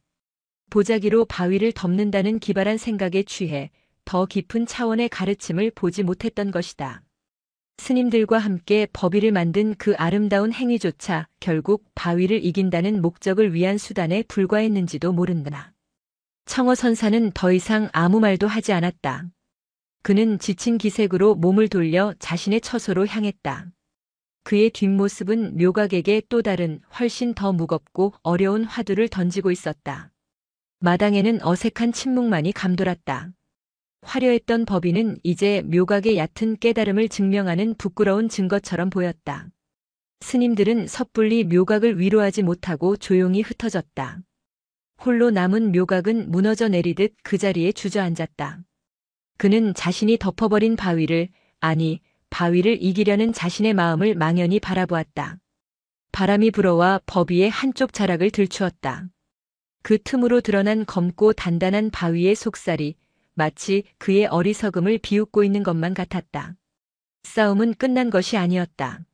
보자기로 바위를 덮는다는 기발한 생각에 취해 더 깊은 차원의 가르침을 보지 못했던 것이다. 스님들과 함께 법위를 만든 그 아름다운 행위조차 결국 바위를 이긴다는 목적을 위한 수단에 불과했는지도 모른다. 청어 선사는 더 이상 아무 말도 하지 않았다. 그는 지친 기색으로 몸을 돌려 자신의 처소로 향했다. 그의 뒷모습은 묘각에게 또 다른 훨씬 더 무겁고 어려운 화두를 던지고 있었다. 마당에는 어색한 침묵만이 감돌았다. 화려했던 법인은 이제 묘각의 얕은 깨달음을 증명하는 부끄러운 증거처럼 보였다. 스님들은 섣불리 묘각을 위로하지 못하고 조용히 흩어졌다. 홀로 남은 묘각은 무너져 내리듯 그 자리에 주저앉았다. 그는 자신이 덮어버린 바위를, 아니, 바위를 이기려는 자신의 마음을 망연히 바라보았다. 바람이 불어와 법위의 한쪽 자락을 들추었다. 그 틈으로 드러난 검고 단단한 바위의 속살이 마치 그의 어리석음을 비웃고 있는 것만 같았다. 싸움은 끝난 것이 아니었다.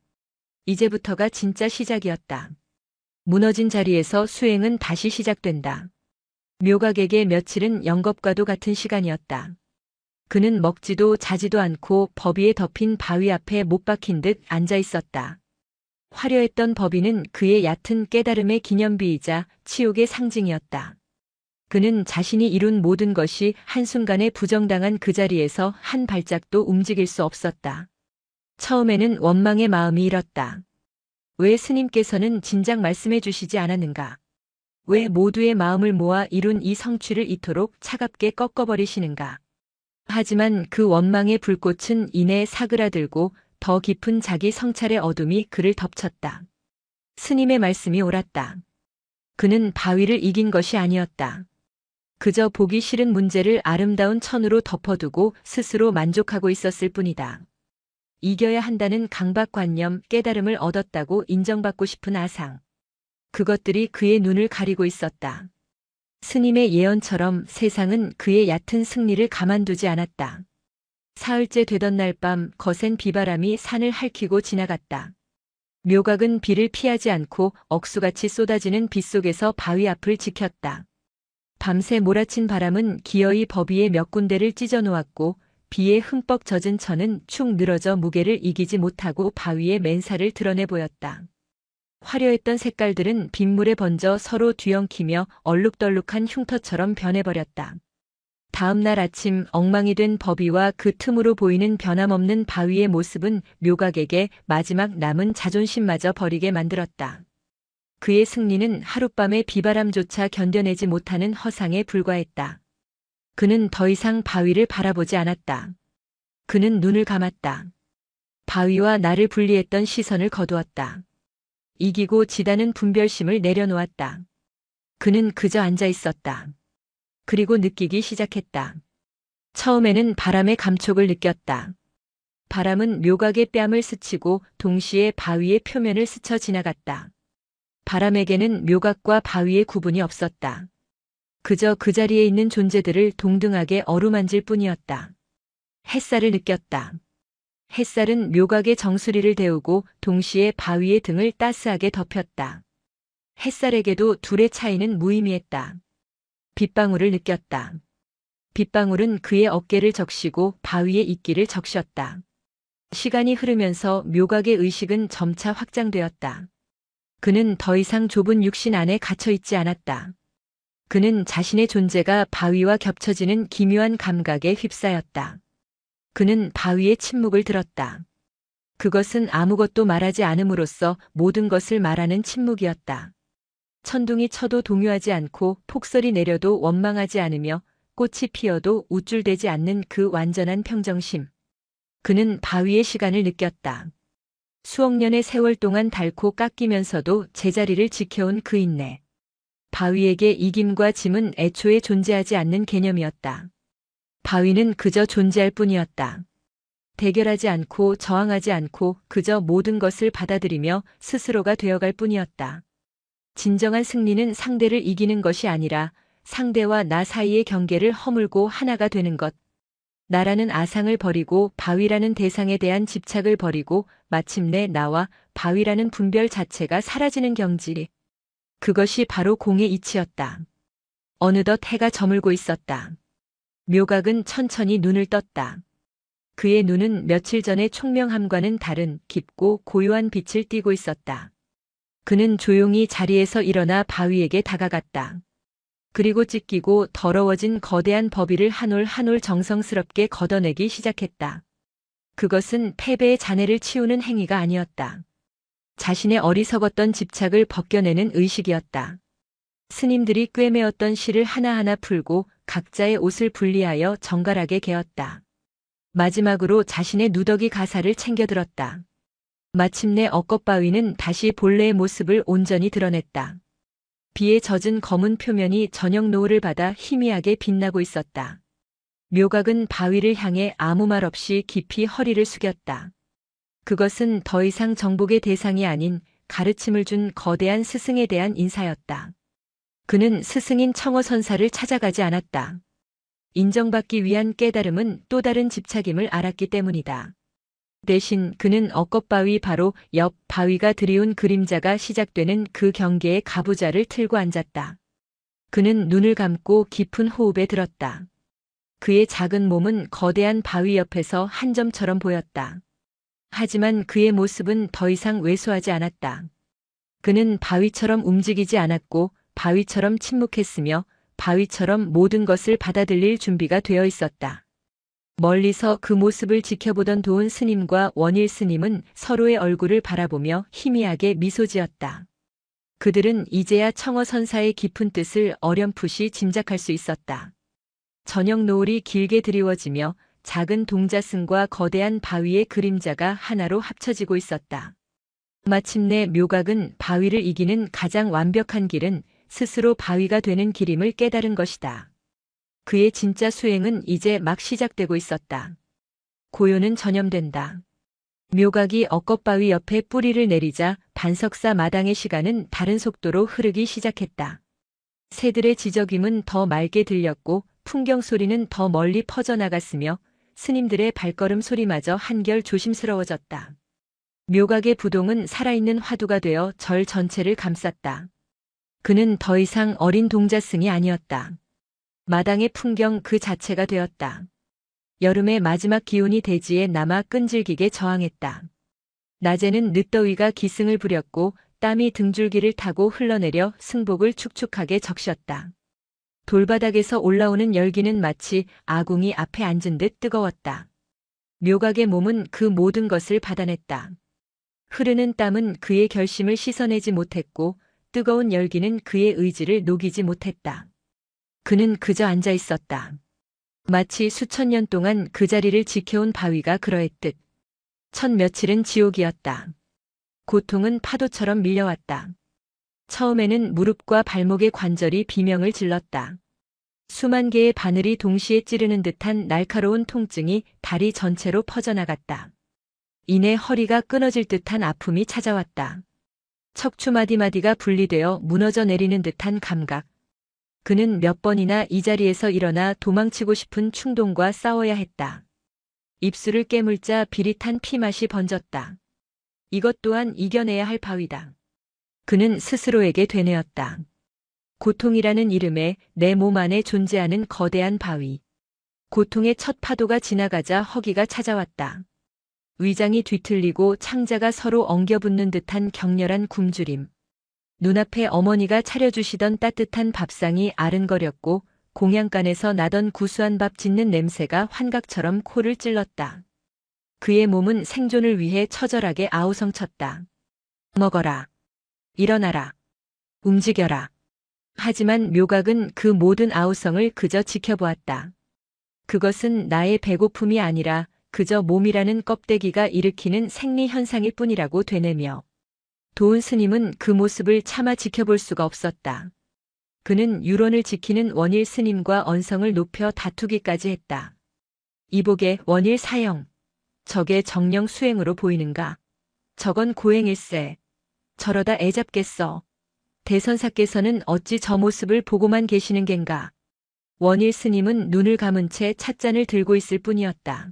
이제부터가 진짜 시작이었다. 무너진 자리에서 수행은 다시 시작된다. 묘각에게 며칠은 영겁과도 같은 시간이었다. 그는 먹지도 자지도 않고 법위에 덮인 바위 앞에 못 박힌 듯 앉아 있었다. 화려했던 법위는 그의 얕은 깨달음의 기념비이자 치욕의 상징이었다. 그는 자신이 이룬 모든 것이 한순간에 부정당한 그 자리에서 한 발짝도 움직일 수 없었다. 처음에는 원망의 마음이 일었다. 왜 스님께서는 진작 말씀해 주시지 않았는가? 왜 모두의 마음을 모아 이룬 이 성취를 이토록 차갑게 꺾어버리시는가? 하지만 그 원망의 불꽃은 이내 사그라들고 더 깊은 자기 성찰의 어둠이 그를 덮쳤다. 스님의 말씀이 옳았다. 그는 바위를 이긴 것이 아니었다. 그저 보기 싫은 문제를 아름다운 천으로 덮어두고 스스로 만족하고 있었을 뿐이다. 이겨야 한다는 강박관념, 깨달음을 얻었다고 인정받고 싶은 아상. 그것들이 그의 눈을 가리고 있었다. 스님의 예언처럼 세상은 그의 얕은 승리를 가만두지 않았다. 사흘째 되던 날 밤 거센 비바람이 산을 핥히고 지나갔다. 묘각은 비를 피하지 않고 억수같이 쏟아지는 빗속에서 바위 앞을 지켰다. 밤새 몰아친 바람은 기어이 법위의 몇 군데를 찢어 놓았고 비에 흠뻑 젖은 천은 축 늘어져 무게를 이기지 못하고 바위의 맨살을 드러내 보였다. 화려했던 색깔들은 빗물에 번져 서로 뒤엉키며 얼룩덜룩한 흉터처럼 변해버렸다. 다음 날 아침 엉망이 된 법위와 그 틈으로 보이는 변함없는 바위의 모습은 묘각에게 마지막 남은 자존심마저 버리게 만들었다. 그의 승리는 하룻밤의 비바람조차 견뎌내지 못하는 허상에 불과했다. 그는 더 이상 바위를 바라보지 않았다. 그는 눈을 감았다. 바위와 나를 분리했던 시선을 거두었다. 이기고 지다는 분별심을 내려놓았다. 그는 그저 앉아 있었다. 그리고 느끼기 시작했다. 처음에는 바람의 감촉을 느꼈다. 바람은 묘각의 뺨을 스치고 동시에 바위의 표면을 스쳐 지나갔다. 바람에게는 묘각과 바위의 구분이 없었다. 그저 그 자리에 있는 존재들을 동등하게 어루만질 뿐이었다. 햇살을 느꼈다. 햇살은 묘각의 정수리를 데우고 동시에 바위의 등을 따스하게 덮였다. 햇살에게도 둘의 차이는 무의미했다. 빗방울을 느꼈다. 빗방울은 그의 어깨를 적시고 바위의 이끼를 적셨다. 시간이 흐르면서 묘각의 의식은 점차 확장되었다. 그는 더 이상 좁은 육신 안에 갇혀 있지 않았다. 그는 자신의 존재가 바위와 겹쳐지는 기묘한 감각에 휩싸였다. 그는 바위의 침묵을 들었다. 그것은 아무것도 말하지 않음으로써 모든 것을 말하는 침묵이었다. 천둥이 쳐도 동요하지 않고 폭설이 내려도 원망하지 않으며 꽃이 피어도 우쭐대지 않는 그 완전한 평정심. 그는 바위의 시간을 느꼈다. 수억 년의 세월 동안 닳고 깎이면서도 제자리를 지켜온 그 인내. 바위에게 이김과 짐은 애초에 존재하지 않는 개념이었다. 바위는 그저 존재할 뿐이었다. 대결하지 않고 저항하지 않고 그저 모든 것을 받아들이며 스스로가 되어갈 뿐이었다. 진정한 승리는 상대를 이기는 것이 아니라 상대와 나 사이의 경계를 허물고 하나가 되는 것. 나라는 아상을 버리고 바위라는 대상에 대한 집착을 버리고 마침내 나와 바위라는 분별 자체가 사라지는 경지. 그것이 바로 공의 이치였다. 어느덧 해가 저물고 있었다. 묘각은 천천히 눈을 떴다. 그의 눈은 며칠 전의 총명함과는 다른 깊고 고요한 빛을 띠고 있었다. 그는 조용히 자리에서 일어나 바위에게 다가갔다. 그리고 찢기고 더러워진 거대한 버비를 한 올 한 올 정성스럽게 걷어내기 시작했다. 그것은 패배의 잔해를 치우는 행위가 아니었다. 자신의 어리석었던 집착을 벗겨내는 의식이었다. 스님들이 꿰매었던 실을 하나하나 풀고 각자의 옷을 분리하여 정갈하게 개었다. 마지막으로 자신의 누더기 가사를 챙겨들었다. 마침내 억겁바위는 다시 본래의 모습을 온전히 드러냈다. 비에 젖은 검은 표면이 저녁 노을을 받아 희미하게 빛나고 있었다. 묘각은 바위를 향해 아무 말 없이 깊이 허리를 숙였다. 그것은 더 이상 정복의 대상이 아닌 가르침을 준 거대한 스승에 대한 인사였다. 그는 스승인 청어선사를 찾아가지 않았다. 인정받기 위한 깨달음은 또 다른 집착임을 알았기 때문이다. 대신 그는 억겁바위 바로 옆 바위가 드리운 그림자가 시작되는 그 경계에 가부좌를 틀고 앉았다. 그는 눈을 감고 깊은 호흡에 들었다. 그의 작은 몸은 거대한 바위 옆에서 한 점처럼 보였다. 하지만 그의 모습은 더 이상 왜소하지 않았다. 그는 바위처럼 움직이지 않았고 바위처럼 침묵했으며 바위처럼 모든 것을 받아들일 준비가 되어 있었다. 멀리서 그 모습을 지켜보던 도훈 스님과 원일 스님은 서로의 얼굴을 바라보며 희미하게 미소 지었다. 그들은 이제야 청어 선사의 깊은 뜻을 어렴풋이 짐작할 수 있었다. 저녁 노을이 길게 드리워지며 작은 동자승과 거대한 바위의 그림자가 하나로 합쳐지고 있었다. 마침내 묘각은 바위를 이기는 가장 완벽한 길은 스스로 바위가 되는 길임을 깨달은 것이다. 그의 진짜 수행은 이제 막 시작되고 있었다. 고요는 전염된다. 묘각이 억겁바위 옆에 뿌리를 내리자 반석사 마당의 시간은 다른 속도로 흐르기 시작했다. 새들의 지저귀는 더 맑게 들렸고 풍경 소리는 더 멀리 퍼져나갔으며 스님들의 발걸음 소리마저 한결 조심스러워졌다. 묘각의 부동은 살아있는 화두가 되어 절 전체를 감쌌다. 그는 더 이상 어린 동자승이 아니었다. 마당의 풍경 그 자체가 되었다. 여름의 마지막 기온이 대지에 남아 끈질기게 저항했다. 낮에는 늦더위가 기승을 부렸고 땀이 등줄기를 타고 흘러내려 승복을 축축하게 적셨다. 돌바닥에서 올라오는 열기는 마치 아궁이 앞에 앉은 듯 뜨거웠다. 묘각의 몸은 그 모든 것을 받아냈다. 흐르는 땀은 그의 결심을 씻어내지 못했고 뜨거운 열기는 그의 의지를 녹이지 못했다. 그는 그저 앉아 있었다. 마치 수천 년 동안 그 자리를 지켜온 바위가 그러했듯. 첫 며칠은 지옥이었다. 고통은 파도처럼 밀려왔다. 처음에는 무릎과 발목의 관절이 비명을 질렀다. 수만 개의 바늘이 동시에 찌르는 듯한 날카로운 통증이 다리 전체로 퍼져나갔다. 이내 허리가 끊어질 듯한 아픔이 찾아왔다. 척추 마디마디가 분리되어 무너져 내리는 듯한 감각. 그는 몇 번이나 이 자리에서 일어나 도망치고 싶은 충동과 싸워야 했다. 입술을 깨물자 비릿한 피맛이 번졌다. 이것 또한 이겨내야 할 바위다. 그는 스스로에게 되뇌었다. 고통이라는 이름에 내 몸 안에 존재하는 거대한 바위. 고통의 첫 파도가 지나가자 허기가 찾아왔다. 위장이 뒤틀리고 창자가 서로 엉겨붙는 듯한 격렬한 굶주림. 눈앞에 어머니가 차려주시던 따뜻한 밥상이 아른거렸고 공양간에서 나던 구수한 밥 짓는 냄새가 환각처럼 코를 찔렀다. 그의 몸은 생존을 위해 처절하게 아우성쳤다. 먹어라. 일어나라. 움직여라. 하지만 묘각은 그 모든 아우성을 그저 지켜보았다. 그것은 나의 배고픔이 아니라 그저 몸이라는 껍데기가 일으키는 생리현상일 뿐이라고 되뇌며 도운 스님은 그 모습을 차마 지켜볼 수가 없었다. 그는 율원을 지키는 원일 스님과 언성을 높여 다투기까지 했다. 이복의 원일 사형. 저게 정령 수행으로 보이는가? 저건 고행일세. 저러다 애잡겠어. 대선사께서는 어찌 저 모습을 보고만 계시는 겐가? 원일 스님은 눈을 감은 채 찻잔을 들고 있을 뿐이었다.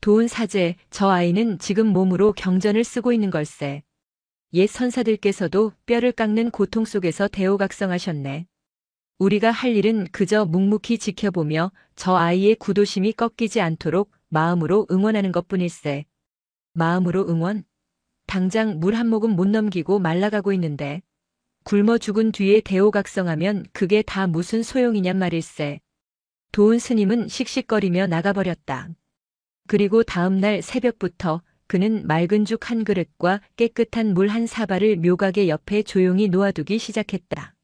도운 사제, 저 아이는 지금 몸으로 경전을 쓰고 있는 걸세. 옛 선사들께서도 뼈를 깎는 고통 속에서 대오각성하셨네. 우리가 할 일은 그저 묵묵히 지켜보며 저 아이의 구도심이 꺾이지 않도록 마음으로 응원하는 것뿐일세. 마음으로 응원? 당장 물 한 모금 못 넘기고 말라가고 있는데 굶어 죽은 뒤에 대오각성하면 그게 다 무슨 소용이냔 말일세. 도운 스님은 씩씩거리며 나가버렸다. 그리고 다음 날 새벽부터 그는 맑은 죽 한 그릇과 깨끗한 물 한 사발을 묘각의 옆에 조용히 놓아두기 시작했다.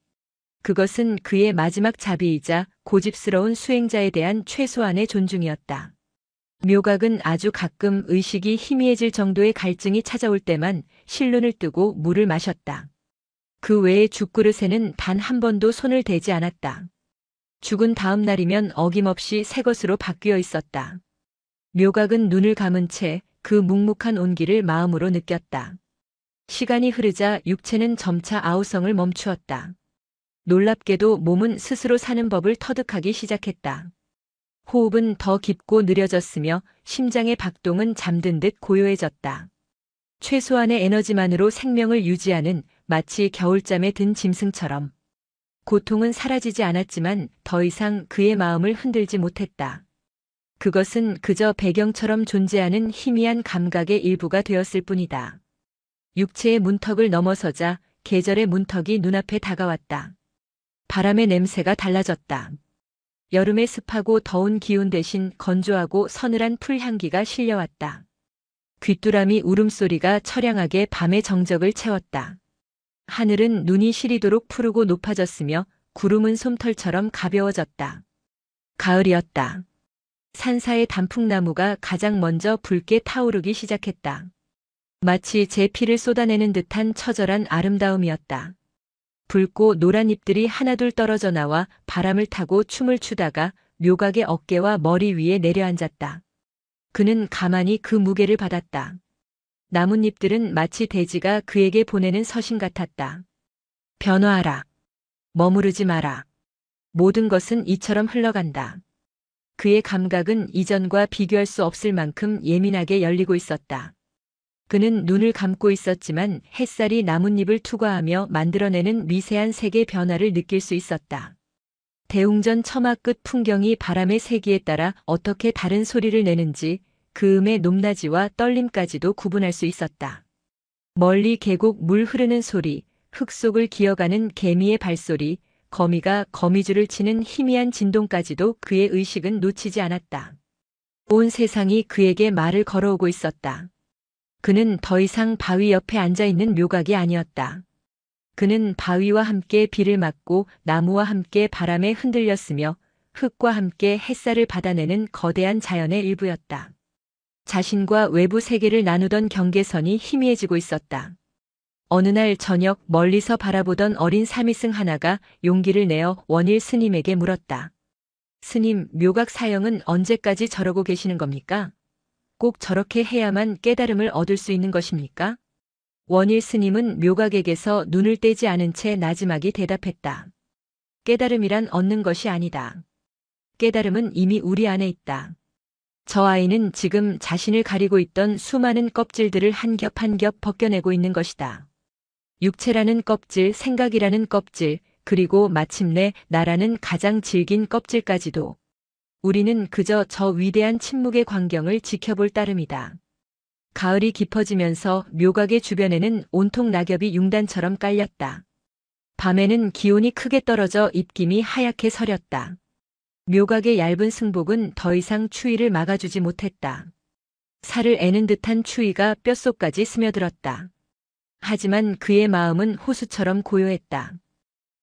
그것은 그의 마지막 자비이자 고집스러운 수행자에 대한 최소한의 존중이었다. 묘각은 아주 가끔 의식이 희미해질 정도의 갈증이 찾아올 때만 실눈을 뜨고 물을 마셨다. 그 외에 죽그릇에는 단 한 번도 손을 대지 않았다. 죽은 다음 날이면 어김없이 새 것으로 바뀌어 있었다. 묘각은 눈을 감은 채 그 묵묵한 온기를 마음으로 느꼈다. 시간이 흐르자 육체는 점차 아우성을 멈추었다. 놀랍게도 몸은 스스로 사는 법을 터득하기 시작했다. 호흡은 더 깊고 느려졌으며 심장의 박동은 잠든 듯 고요해졌다. 최소한의 에너지만으로 생명을 유지하는 마치 겨울잠에 든 짐승처럼. 고통은 사라지지 않았지만 더 이상 그의 마음을 흔들지 못했다. 그것은 그저 배경처럼 존재하는 희미한 감각의 일부가 되었을 뿐이다. 육체의 문턱을 넘어서자 계절의 문턱이 눈앞에 다가왔다. 바람의 냄새가 달라졌다. 여름의 습하고 더운 기운 대신 건조하고 서늘한 풀향기가 실려왔다. 귀뚜라미 울음소리가 처량하게 밤의 정적을 채웠다. 하늘은 눈이 시리도록 푸르고 높아졌으며 구름은 솜털처럼 가벼워졌다. 가을이었다. 산사의 단풍나무가 가장 먼저 붉게 타오르기 시작했다. 마치 제 피를 쏟아내는 듯한 처절한 아름다움이었다. 붉고 노란 잎들이 하나둘 떨어져 나와 바람을 타고 춤을 추다가 묘각의 어깨와 머리 위에 내려앉았다. 그는 가만히 그 무게를 받았다. 나뭇잎들은 마치 대지가 그에게 보내는 서신 같았다. 변화하라. 머무르지 마라. 모든 것은 이처럼 흘러간다. 그의 감각은 이전과 비교할 수 없을 만큼 예민하게 열리고 있었다. 그는 눈을 감고 있었지만 햇살이 나뭇잎을 투과하며 만들어내는 미세한 색의 변화를 느낄 수 있었다. 대웅전 처마 끝 풍경이 바람의 세기에 따라 어떻게 다른 소리를 내는지 그 음의 높낮이와 떨림까지도 구분할 수 있었다. 멀리 계곡 물 흐르는 소리, 흙 속을 기어가는 개미의 발소리, 거미가 거미줄을 치는 희미한 진동까지도 그의 의식은 놓치지 않았다. 온 세상이 그에게 말을 걸어오고 있었다. 그는 더 이상 바위 옆에 앉아있는 묘각이 아니었다. 그는 바위와 함께 비를 맞고 나무와 함께 바람에 흔들렸으며 흙과 함께 햇살을 받아내는 거대한 자연의 일부였다. 자신과 외부 세계를 나누던 경계선이 희미해지고 있었다. 어느 날 저녁 멀리서 바라보던 어린 사미승 하나가 용기를 내어 원일 스님에게 물었다. 스님, 묘각 사형은 언제까지 저러고 계시는 겁니까? 꼭 저렇게 해야만 깨달음을 얻을 수 있는 것입니까? 원일 스님은 묘각에게서 눈을 떼지 않은 채 나지막이 대답했다. 깨달음이란 얻는 것이 아니다. 깨달음은 이미 우리 안에 있다. 저 아이는 지금 자신을 가리고 있던 수많은 껍질들을 한 겹 한 겹 벗겨내고 있는 것이다. 육체라는 껍질, 생각이라는 껍질, 그리고 마침내 나라는 가장 질긴 껍질까지도. 우리는 그저 저 위대한 침묵의 광경을 지켜볼 따름이다. 가을이 깊어지면서 묘각의 주변에는 온통 낙엽이 융단처럼 깔렸다. 밤에는 기온이 크게 떨어져 입김이 하얗게 서렸다. 묘각의 얇은 승복은 더 이상 추위를 막아주지 못했다. 살을 애는 듯한 추위가 뼛속까지 스며들었다. 하지만 그의 마음은 호수처럼 고요했다.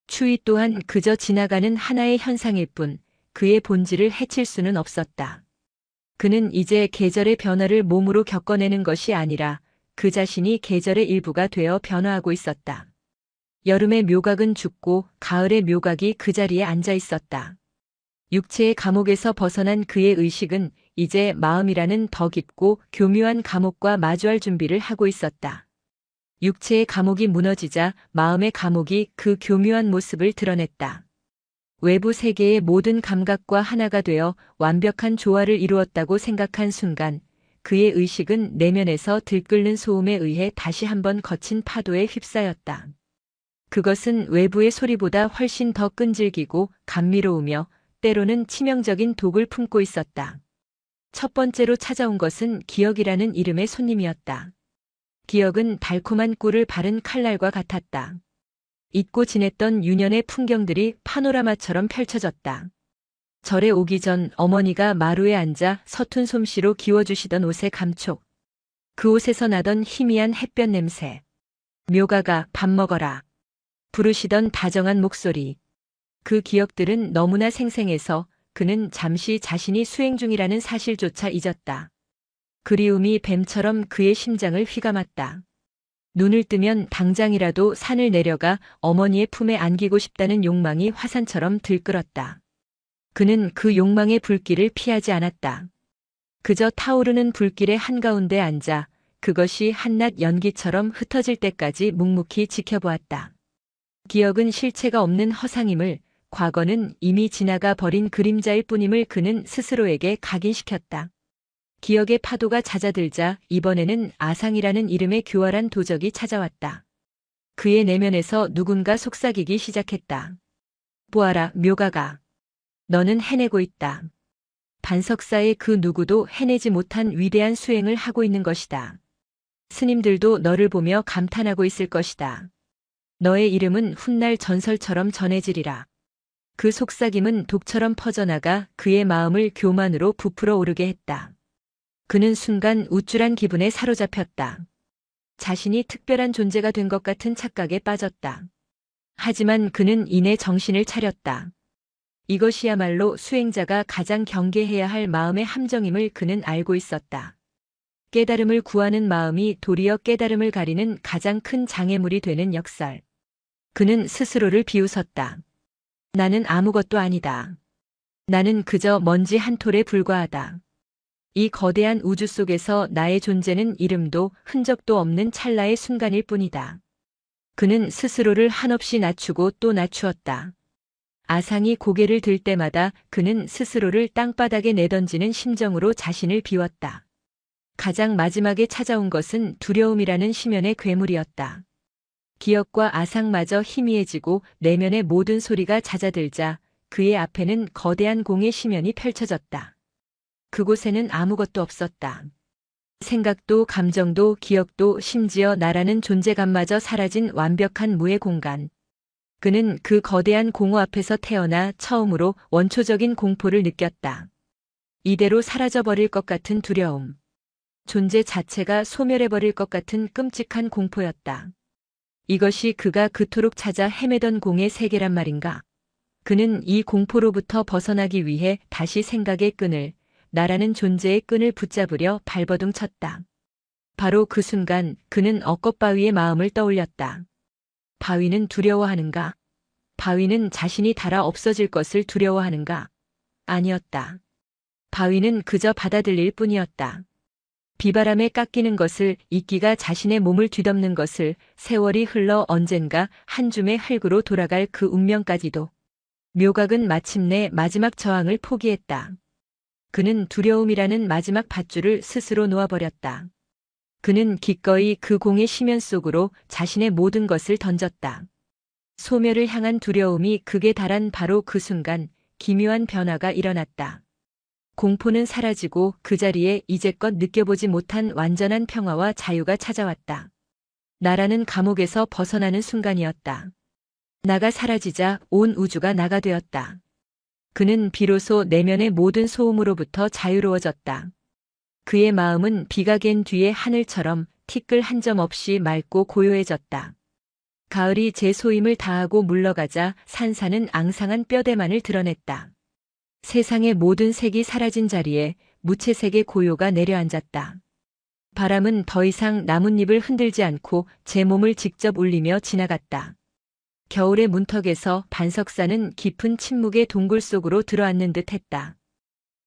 추위 또한 그저 지나가는 하나의 현상일 뿐 그의 본질을 해칠 수는 없었다. 그는 이제 계절의 변화를 몸으로 겪어내는 것이 아니라 그 자신이 계절의 일부가 되어 변화하고 있었다. 여름의 묘각은 죽고 가을의 묘각이 그 자리에 앉아 있었다. 육체의 감옥에서 벗어난 그의 의식은 이제 마음이라는 더 깊고 교묘한 감옥과 마주할 준비를 하고 있었다. 육체의 감옥이 무너지자 마음의 감옥이 그 교묘한 모습을 드러냈다. 외부 세계의 모든 감각과 하나가 되어 완벽한 조화를 이루었다고 생각한 순간 그의 의식은 내면에서 들끓는 소음에 의해 다시 한번 거친 파도에 휩싸였다. 그것은 외부의 소리보다 훨씬 더 끈질기고 감미로우며 때로는 치명적인 독을 품고 있었다. 첫 번째로 찾아온 것은 기억이라는 이름의 손님이었다. 기억은 달콤한 꿀을 바른 칼날과 같았다. 잊고 지냈던 유년의 풍경들이 파노라마처럼 펼쳐졌다. 절에 오기 전 어머니가 마루에 앉아 서툰 솜씨로 기워주시던 옷의 감촉. 그 옷에서 나던 희미한 햇볕 냄새. 묘가가 밥 먹어라. 부르시던 다정한 목소리. 그 기억들은 너무나 생생해서 그는 잠시 자신이 수행 중이라는 사실조차 잊었다. 그리움이 뱀처럼 그의 심장을 휘감았다. 눈을 뜨면 당장이라도 산을 내려가 어머니의 품에 안기고 싶다는 욕망이 화산처럼 들끓었다. 그는 그 욕망의 불길을 피하지 않았다. 그저 타오르는 불길의 한가운데 앉아 그것이 한낮 연기처럼 흩어질 때까지 묵묵히 지켜보았다. 기억은 실체가 없는 허상임을, 과거는 이미 지나가 버린 그림자일 뿐임을 그는 스스로에게 각인시켰다. 기억의 파도가 잦아들자 이번에는 아상이라는 이름의 교활한 도적이 찾아왔다. 그의 내면에서 누군가 속삭이기 시작했다. 보아라, 묘가가. 너는 해내고 있다. 반석사의 그 누구도 해내지 못한 위대한 수행을 하고 있는 것이다. 스님들도 너를 보며 감탄하고 있을 것이다. 너의 이름은 훗날 전설처럼 전해지리라. 그 속삭임은 독처럼 퍼져나가 그의 마음을 교만으로 부풀어 오르게 했다. 그는 순간 우쭐한 기분에 사로잡혔다. 자신이 특별한 존재가 된 것 같은 착각에 빠졌다. 하지만 그는 이내 정신을 차렸다. 이것이야말로 수행자가 가장 경계해야 할 마음의 함정임을 그는 알고 있었다. 깨달음을 구하는 마음이 도리어 깨달음을 가리는 가장 큰 장애물이 되는 역설. 그는 스스로를 비웃었다. 나는 아무것도 아니다. 나는 그저 먼지 한 톨에 불과하다. 이 거대한 우주 속에서 나의 존재는 이름도 흔적도 없는 찰나의 순간일 뿐이다. 그는 스스로를 한없이 낮추고 또 낮추었다. 아상이 고개를 들 때마다 그는 스스로를 땅바닥에 내던지는 심정으로 자신을 비웠다. 가장 마지막에 찾아온 것은 두려움이라는 심연의 괴물이었다. 기억과 아상마저 희미해지고 내면의 모든 소리가 잦아들자 그의 앞에는 거대한 공의 심연이 펼쳐졌다. 그곳에는 아무것도 없었다. 생각도 감정도 기억도 심지어 나라는 존재감마저 사라진 완벽한 무의 공간. 그는 그 거대한 공허 앞에서 태어나 처음으로 원초적인 공포를 느꼈다. 이대로 사라져버릴 것 같은 두려움. 존재 자체가 소멸해버릴 것 같은 끔찍한 공포였다. 이것이 그가 그토록 찾아 헤매던 공의 세계란 말인가? 그는 이 공포로부터 벗어나기 위해 다시 생각의 끈을, 나라는 존재의 끈을 붙잡으려 발버둥 쳤다. 바로 그 순간 그는 억겁바위의 마음을 떠올렸다. 바위는 두려워하는가? 바위는 자신이 닳아 없어질 것을 두려워하는가? 아니었다. 바위는 그저 받아들일 뿐이었다. 비바람에 깎이는 것을, 이끼가 자신의 몸을 뒤덮는 것을, 세월이 흘러 언젠가 한 줌의 흙으로 돌아갈 그 운명까지도. 묘각은 마침내 마지막 저항을 포기했다. 그는 두려움이라는 마지막 밧줄을 스스로 놓아버렸다. 그는 기꺼이 그 공의 심연 속으로 자신의 모든 것을 던졌다. 소멸을 향한 두려움이 극에 달한 바로 그 순간 기묘한 변화가 일어났다. 공포는 사라지고 그 자리에 이제껏 느껴보지 못한 완전한 평화와 자유가 찾아왔다. 나라는 감옥에서 벗어나는 순간이었다. 나가 사라지자 온 우주가 나가 되었다. 그는 비로소 내면의 모든 소음으로부터 자유로워졌다. 그의 마음은 비가 갠 뒤의 하늘처럼 티끌 한 점 없이 맑고 고요해졌다. 가을이 제 소임을 다하고 물러가자 산사는 앙상한 뼈대만을 드러냈다. 세상의 모든 색이 사라진 자리에 무채색의 고요가 내려앉았다. 바람은 더 이상 나뭇잎을 흔들지 않고 제 몸을 직접 울리며 지나갔다. 겨울의 문턱에서 반석산은 깊은 침묵의 동굴 속으로 들어앉는 듯 했다.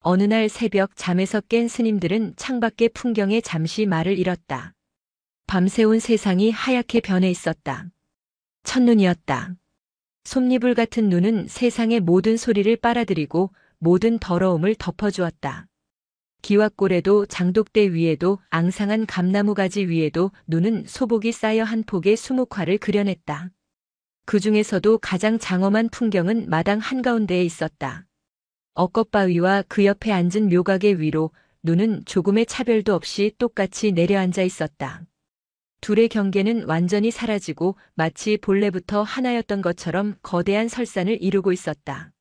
어느 날 새벽 잠에서 깬 스님들은 창밖의 풍경에 잠시 말을 잃었다. 밤새운 세상이 하얗게 변해 있었다. 첫눈이었다. 솜니불 같은 눈은 세상의 모든 소리를 빨아들이고 모든 더러움을 덮어주었다. 기와골에도 장독대 위에도 앙상한 감나무 가지 위에도 눈은 소복이 쌓여 한 폭의 수묵화를 그려냈다. 그 중에서도 가장 장엄한 풍경은 마당 한가운데에 있었다. 엇겉바위와 그 옆에 앉은 묘각의 위로 눈은 조금의 차별도 없이 똑같이 내려앉아 있었다. 둘의 경계는 완전히 사라지고 마치 본래부터 하나였던 것처럼 거대한 설산을 이루고 있었다.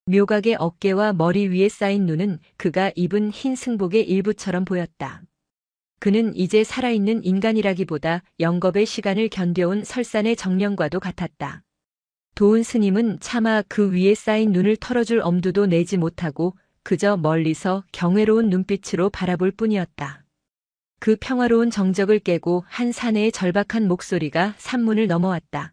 묘각의 어깨와 머리 위에 쌓인 눈은 그가 입은 흰 승복의 일부처럼 보였다. 그는 이제 살아있는 인간이라기보다 영겁의 시간을 견뎌온 설산의 정령과도 같았다. 도운 스님은 차마 그 위에 쌓인 눈을 털어줄 엄두도 내지 못하고 그저 멀리서 경외로운 눈빛으로 바라볼 뿐이었다. 그 평화로운 정적을 깨고 한 사내의 절박한 목소리가 산문을 넘어왔다.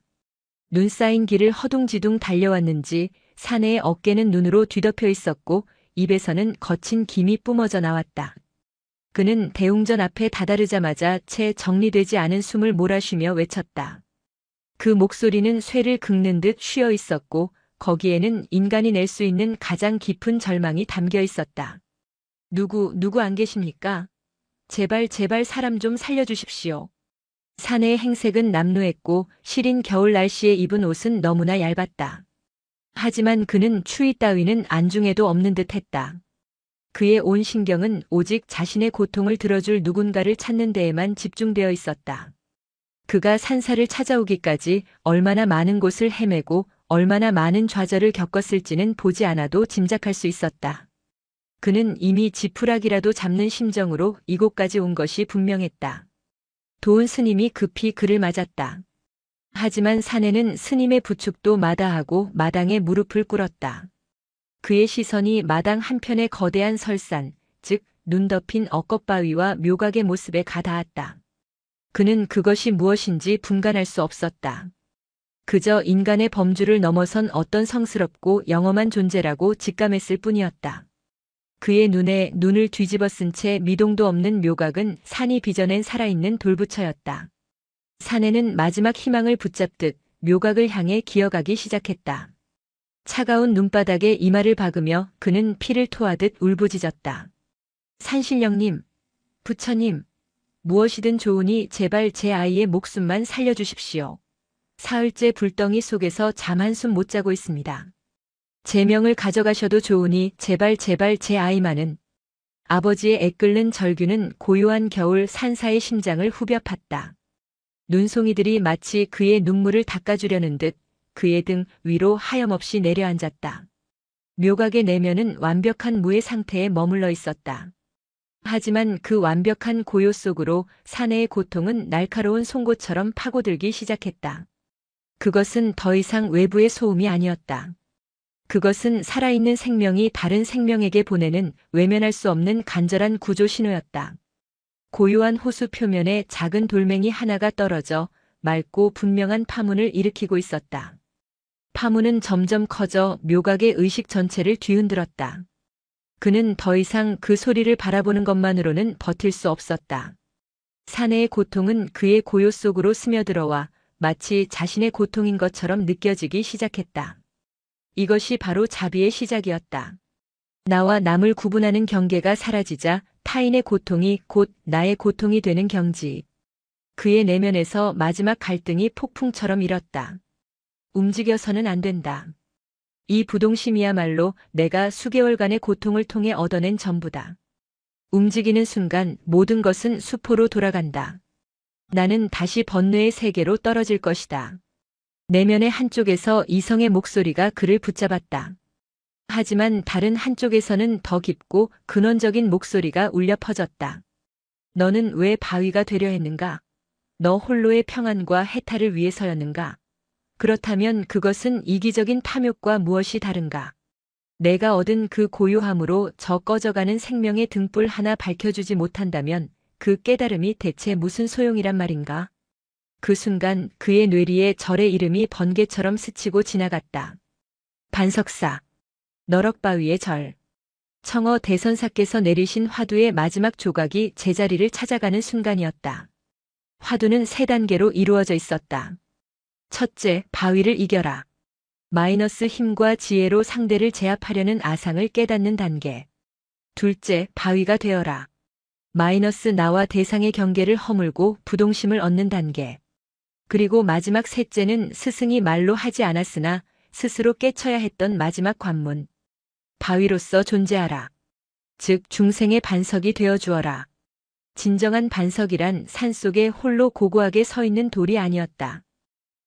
눈 쌓인 길을 허둥지둥 달려왔는지 사내의 어깨는 눈으로 뒤덮여 있었고 입에서는 거친 김이 뿜어져 나왔다. 그는 대웅전 앞에 다다르자마자 채 정리되지 않은 숨을 몰아쉬며 외쳤다. 그 목소리는 쇠를 긁는 듯 쉬어 있었고 거기에는 인간이 낼 수 있는 가장 깊은 절망이 담겨 있었다. 누구 안 계십니까? 제발 사람 좀 살려주십시오. 사내의 행색은 남루했고 시린 겨울 날씨에 입은 옷은 너무나 얇았다. 하지만 그는 추위 따위는 안중에도 없는 듯했다. 그의 온 신경은 오직 자신의 고통을 들어줄 누군가를 찾는 데에만 집중되어 있었다. 그가 산사를 찾아오기까지 얼마나 많은 곳을 헤매고 얼마나 많은 좌절을 겪었을지는 보지 않아도 짐작할 수 있었다. 그는 이미 지푸라기라도 잡는 심정으로 이곳까지 온 것이 분명했다. 도운 스님이 급히 그를 맞았다. 하지만 사내는 스님의 부축도 마다하고 마당에 무릎을 꿇었다. 그의 시선이 마당 한편의 거대한 설산, 즉 눈 덮인 엇겉바위와 묘각의 모습에 가닿았다. 그는 그것이 무엇인지 분간할 수 없었다. 그저 인간의 범주를 넘어선 어떤 성스럽고 영험한 존재라고 직감했을 뿐이었다. 그의 눈에 눈을 뒤집어 쓴 채 미동도 없는 묘각은 산이 빚어낸 살아있는 돌부처였다. 사내는 마지막 희망을 붙잡듯 묘각을 향해 기어가기 시작했다. 차가운 눈바닥에 이마를 박으며 그는 피를 토하듯 울부짖었다. 산신령님, 부처님, 무엇이든 좋으니 제발 제 아이의 목숨만 살려주십시오. 사흘째 불덩이 속에서 잠 한숨 못 자고 있습니다. 제 명을 가져가셔도 좋으니 제발 제 아이만은. 아버지의 애끓는 절규는 고요한 겨울 산사의 심장을 후벼 팠다. 눈송이들이 마치 그의 눈물을 닦아주려는 듯 그의 등 위로 하염없이 내려앉았다. 묘각의 내면은 완벽한 무의 상태에 머물러 있었다. 하지만 그 완벽한 고요 속으로 사내의 고통은 날카로운 송곳처럼 파고들기 시작했다. 그것은 더 이상 외부의 소음이 아니었다. 그것은 살아있는 생명이 다른 생명에게 보내는 외면할 수 없는 간절한 구조 신호였다. 고요한 호수 표면에 작은 돌멩이 하나가 떨어져 맑고 분명한 파문을 일으키고 있었다. 파문은 점점 커져 묘각의 의식 전체를 뒤흔들었다. 그는 더 이상 그 소리를 바라보는 것만으로는 버틸 수 없었다. 사내의 고통은 그의 고요 속으로 스며들어와 마치 자신의 고통인 것처럼 느껴지기 시작했다. 이것이 바로 자비의 시작이었다. 나와 남을 구분하는 경계가 사라지자 타인의 고통이 곧 나의 고통이 되는 경지. 그의 내면에서 마지막 갈등이 폭풍처럼 일었다. 움직여서는 안 된다. 이 부동심이야말로 내가 수개월간의 고통을 통해 얻어낸 전부다. 움직이는 순간 모든 것은 수포로 돌아간다. 나는 다시 번뇌의 세계로 떨어질 것이다. 내면의 한쪽에서 이성의 목소리가 그를 붙잡았다. 하지만 다른 한쪽에서는 더 깊고 근원적인 목소리가 울려 퍼졌다. 너는 왜 바위가 되려 했는가? 너 홀로의 평안과 해탈을 위해서였는가? 그렇다면 그것은 이기적인 탐욕과 무엇이 다른가? 내가 얻은 그 고요함으로 저 꺼져가는 생명의 등불 하나 밝혀주지 못한다면 그 깨달음이 대체 무슨 소용이란 말인가? 그 순간 그의 뇌리에 절의 이름이 번개처럼 스치고 지나갔다. 반석사, 너럭바위의 절. 청어 대선사께서 내리신 화두의 마지막 조각이 제자리를 찾아가는 순간이었다. 화두는 3단계로 이루어져 있었다. 첫째, 바위를 이겨라. 마이너스 힘과 지혜로 상대를 제압하려는 아상을 깨닫는 단계. 둘째, 바위가 되어라. 마이너스 나와 대상의 경계를 허물고 부동심을 얻는 단계. 그리고 마지막 셋째는 스승이 말로 하지 않았으나 스스로 깨쳐야 했던 마지막 관문. 바위로서 존재하라. 즉 중생의 반석이 되어 주어라. 진정한 반석이란 산속에 홀로 고고하게 서 있는 돌이 아니었다.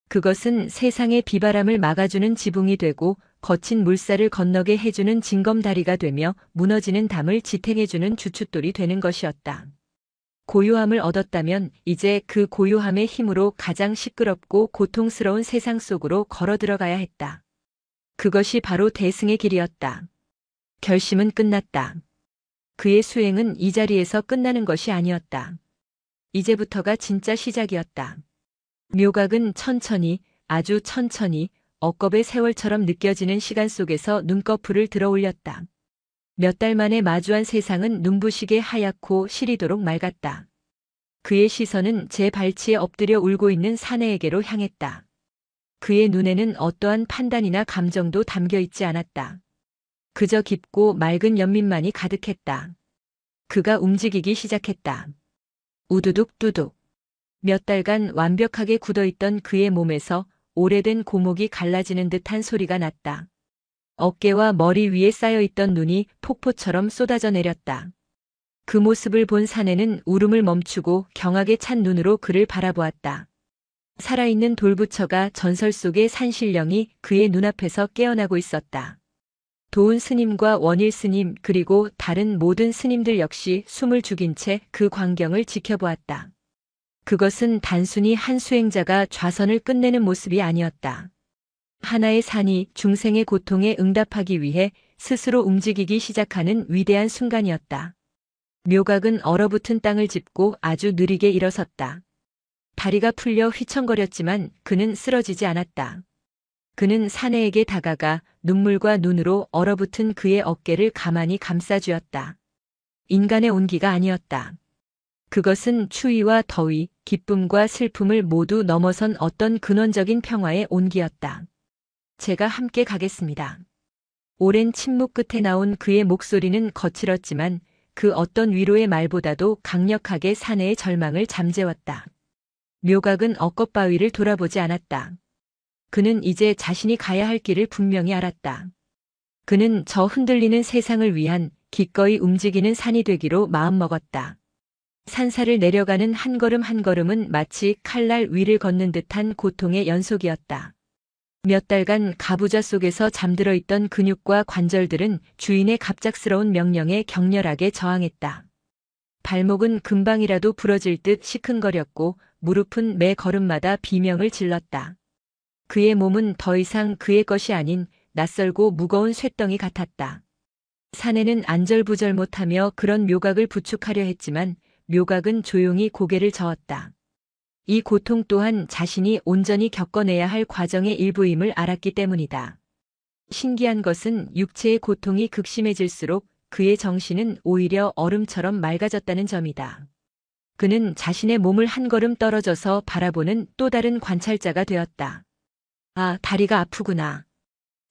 그것은 세상의 비바람을 막아주는 지붕이 되고 거친 물살을 건너게 해주는 징검다리가 되며 무너지는 담을 지탱해주는 주춧돌이 되는 것이었다. 고요함을 얻었다면 이제 그 고요함의 힘으로 가장 시끄럽고 고통스러운 세상 속으로 걸어 들어가야 했다. 그것이 바로 대승의 길이었다. 결심은 끝났다. 그의 수행은 이 자리에서 끝나는 것이 아니었다. 이제부터가 진짜 시작이었다. 묘각은 천천히, 아주 천천히 억겁의 세월처럼 느껴지는 시간 속에서 눈꺼풀을 들어 올렸다. 몇 달 만에 마주한 세상은 눈부시게 하얗고 시리도록 맑았다. 그의 시선은 제 발치에 엎드려 울고 있는 사내에게로 향했다. 그의 눈에는 어떠한 판단이나 감정도 담겨 있지 않았다. 그저 깊고 맑은 연민만이 가득했다. 그가 움직이기 시작했다. 우두둑 두둑. 몇 달간 완벽하게 굳어있던 그의 몸에서 오래된 고목이 갈라지는 듯한 소리가 났다. 어깨와 머리 위에 쌓여있던 눈이 폭포처럼 쏟아져 내렸다. 그 모습을 본 사내는 울음을 멈추고 경악에 찬 눈으로 그를 바라보았다. 살아있는 돌부처가 전설 속의 산신령이 그의 눈앞에서 깨어나고 있었다. 도운 스님과 원일 스님 그리고 다른 모든 스님들 역시 숨을 죽인 채 그 광경을 지켜보았다. 그것은 단순히 한 수행자가 좌선을 끝내는 모습이 아니었다. 하나의 산이 중생의 고통에 응답하기 위해 스스로 움직이기 시작하는 위대한 순간이었다. 묘각은 얼어붙은 땅을 짚고 아주 느리게 일어섰다. 다리가 풀려 휘청거렸지만 그는 쓰러지지 않았다. 그는 사내에게 다가가 눈물과 눈으로 얼어붙은 그의 어깨를 가만히 감싸주었다. 인간의 온기가 아니었다. 그것은 추위와 더위, 기쁨과 슬픔을 모두 넘어선 어떤 근원적인 평화의 온기였다. 제가 함께 가겠습니다. 오랜 침묵 끝에 나온 그의 목소리는 거칠었지만 그 어떤 위로의 말보다도 강력하게 사내의 절망을 잠재웠다. 묘각은 억겁바위를 돌아보지 않았다. 그는 이제 자신이 가야 할 길을 분명히 알았다. 그는 저 흔들리는 세상을 위한 기꺼이 움직이는 산이 되기로 마음먹었다. 산사를 내려가는 한 걸음 한 걸음은 마치 칼날 위를 걷는 듯한 고통의 연속이었다. 몇 달간 가부좌 속에서 잠들어 있던 근육과 관절들은 주인의 갑작스러운 명령에 격렬하게 저항했다. 발목은 금방이라도 부러질 듯 시큰거렸고 무릎은 매 걸음마다 비명을 질렀다. 그의 몸은 더 이상 그의 것이 아닌 낯설고 무거운 쇳덩이 같았다. 사내는 안절부절 못하며 그런 묘각을 부축하려 했지만 묘각은 조용히 고개를 저었다. 이 고통 또한 자신이 온전히 겪어내야 할 과정의 일부임을 알았기 때문이다. 신기한 것은 육체의 고통이 극심해질수록 그의 정신은 오히려 얼음처럼 맑아졌다는 점이다. 그는 자신의 몸을 한 걸음 떨어져서 바라보는 또 다른 관찰자가 되었다. 아, 다리가 아프구나.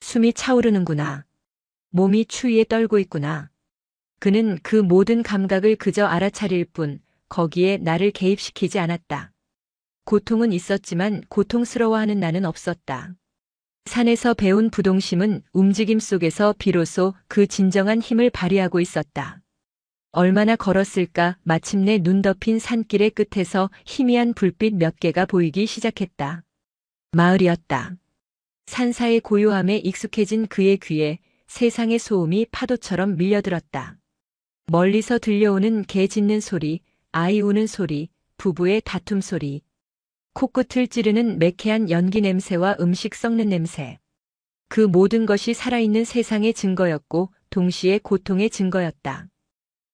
숨이 차오르는구나. 몸이 추위에 떨고 있구나. 그는 그 모든 감각을 그저 알아차릴 뿐 거기에 나를 개입시키지 않았다. 고통은 있었지만 고통스러워하는 나는 없었다. 산에서 배운 부동심은 움직임 속에서 비로소 그 진정한 힘을 발휘하고 있었다. 얼마나 걸었을까 마침내 눈 덮인 산길의 끝에서 희미한 불빛 몇 개가 보이기 시작했다. 마을이었다. 산사의 고요함에 익숙해진 그의 귀에 세상의 소음이 파도처럼 밀려들었다. 멀리서 들려오는 개 짖는 소리, 아이 우는 소리, 부부의 다툼 소리. 코끝을 찌르는 매캐한 연기 냄새와 음식 썩는 냄새. 그 모든 것이 살아있는 세상의 증거였고 동시에 고통의 증거였다.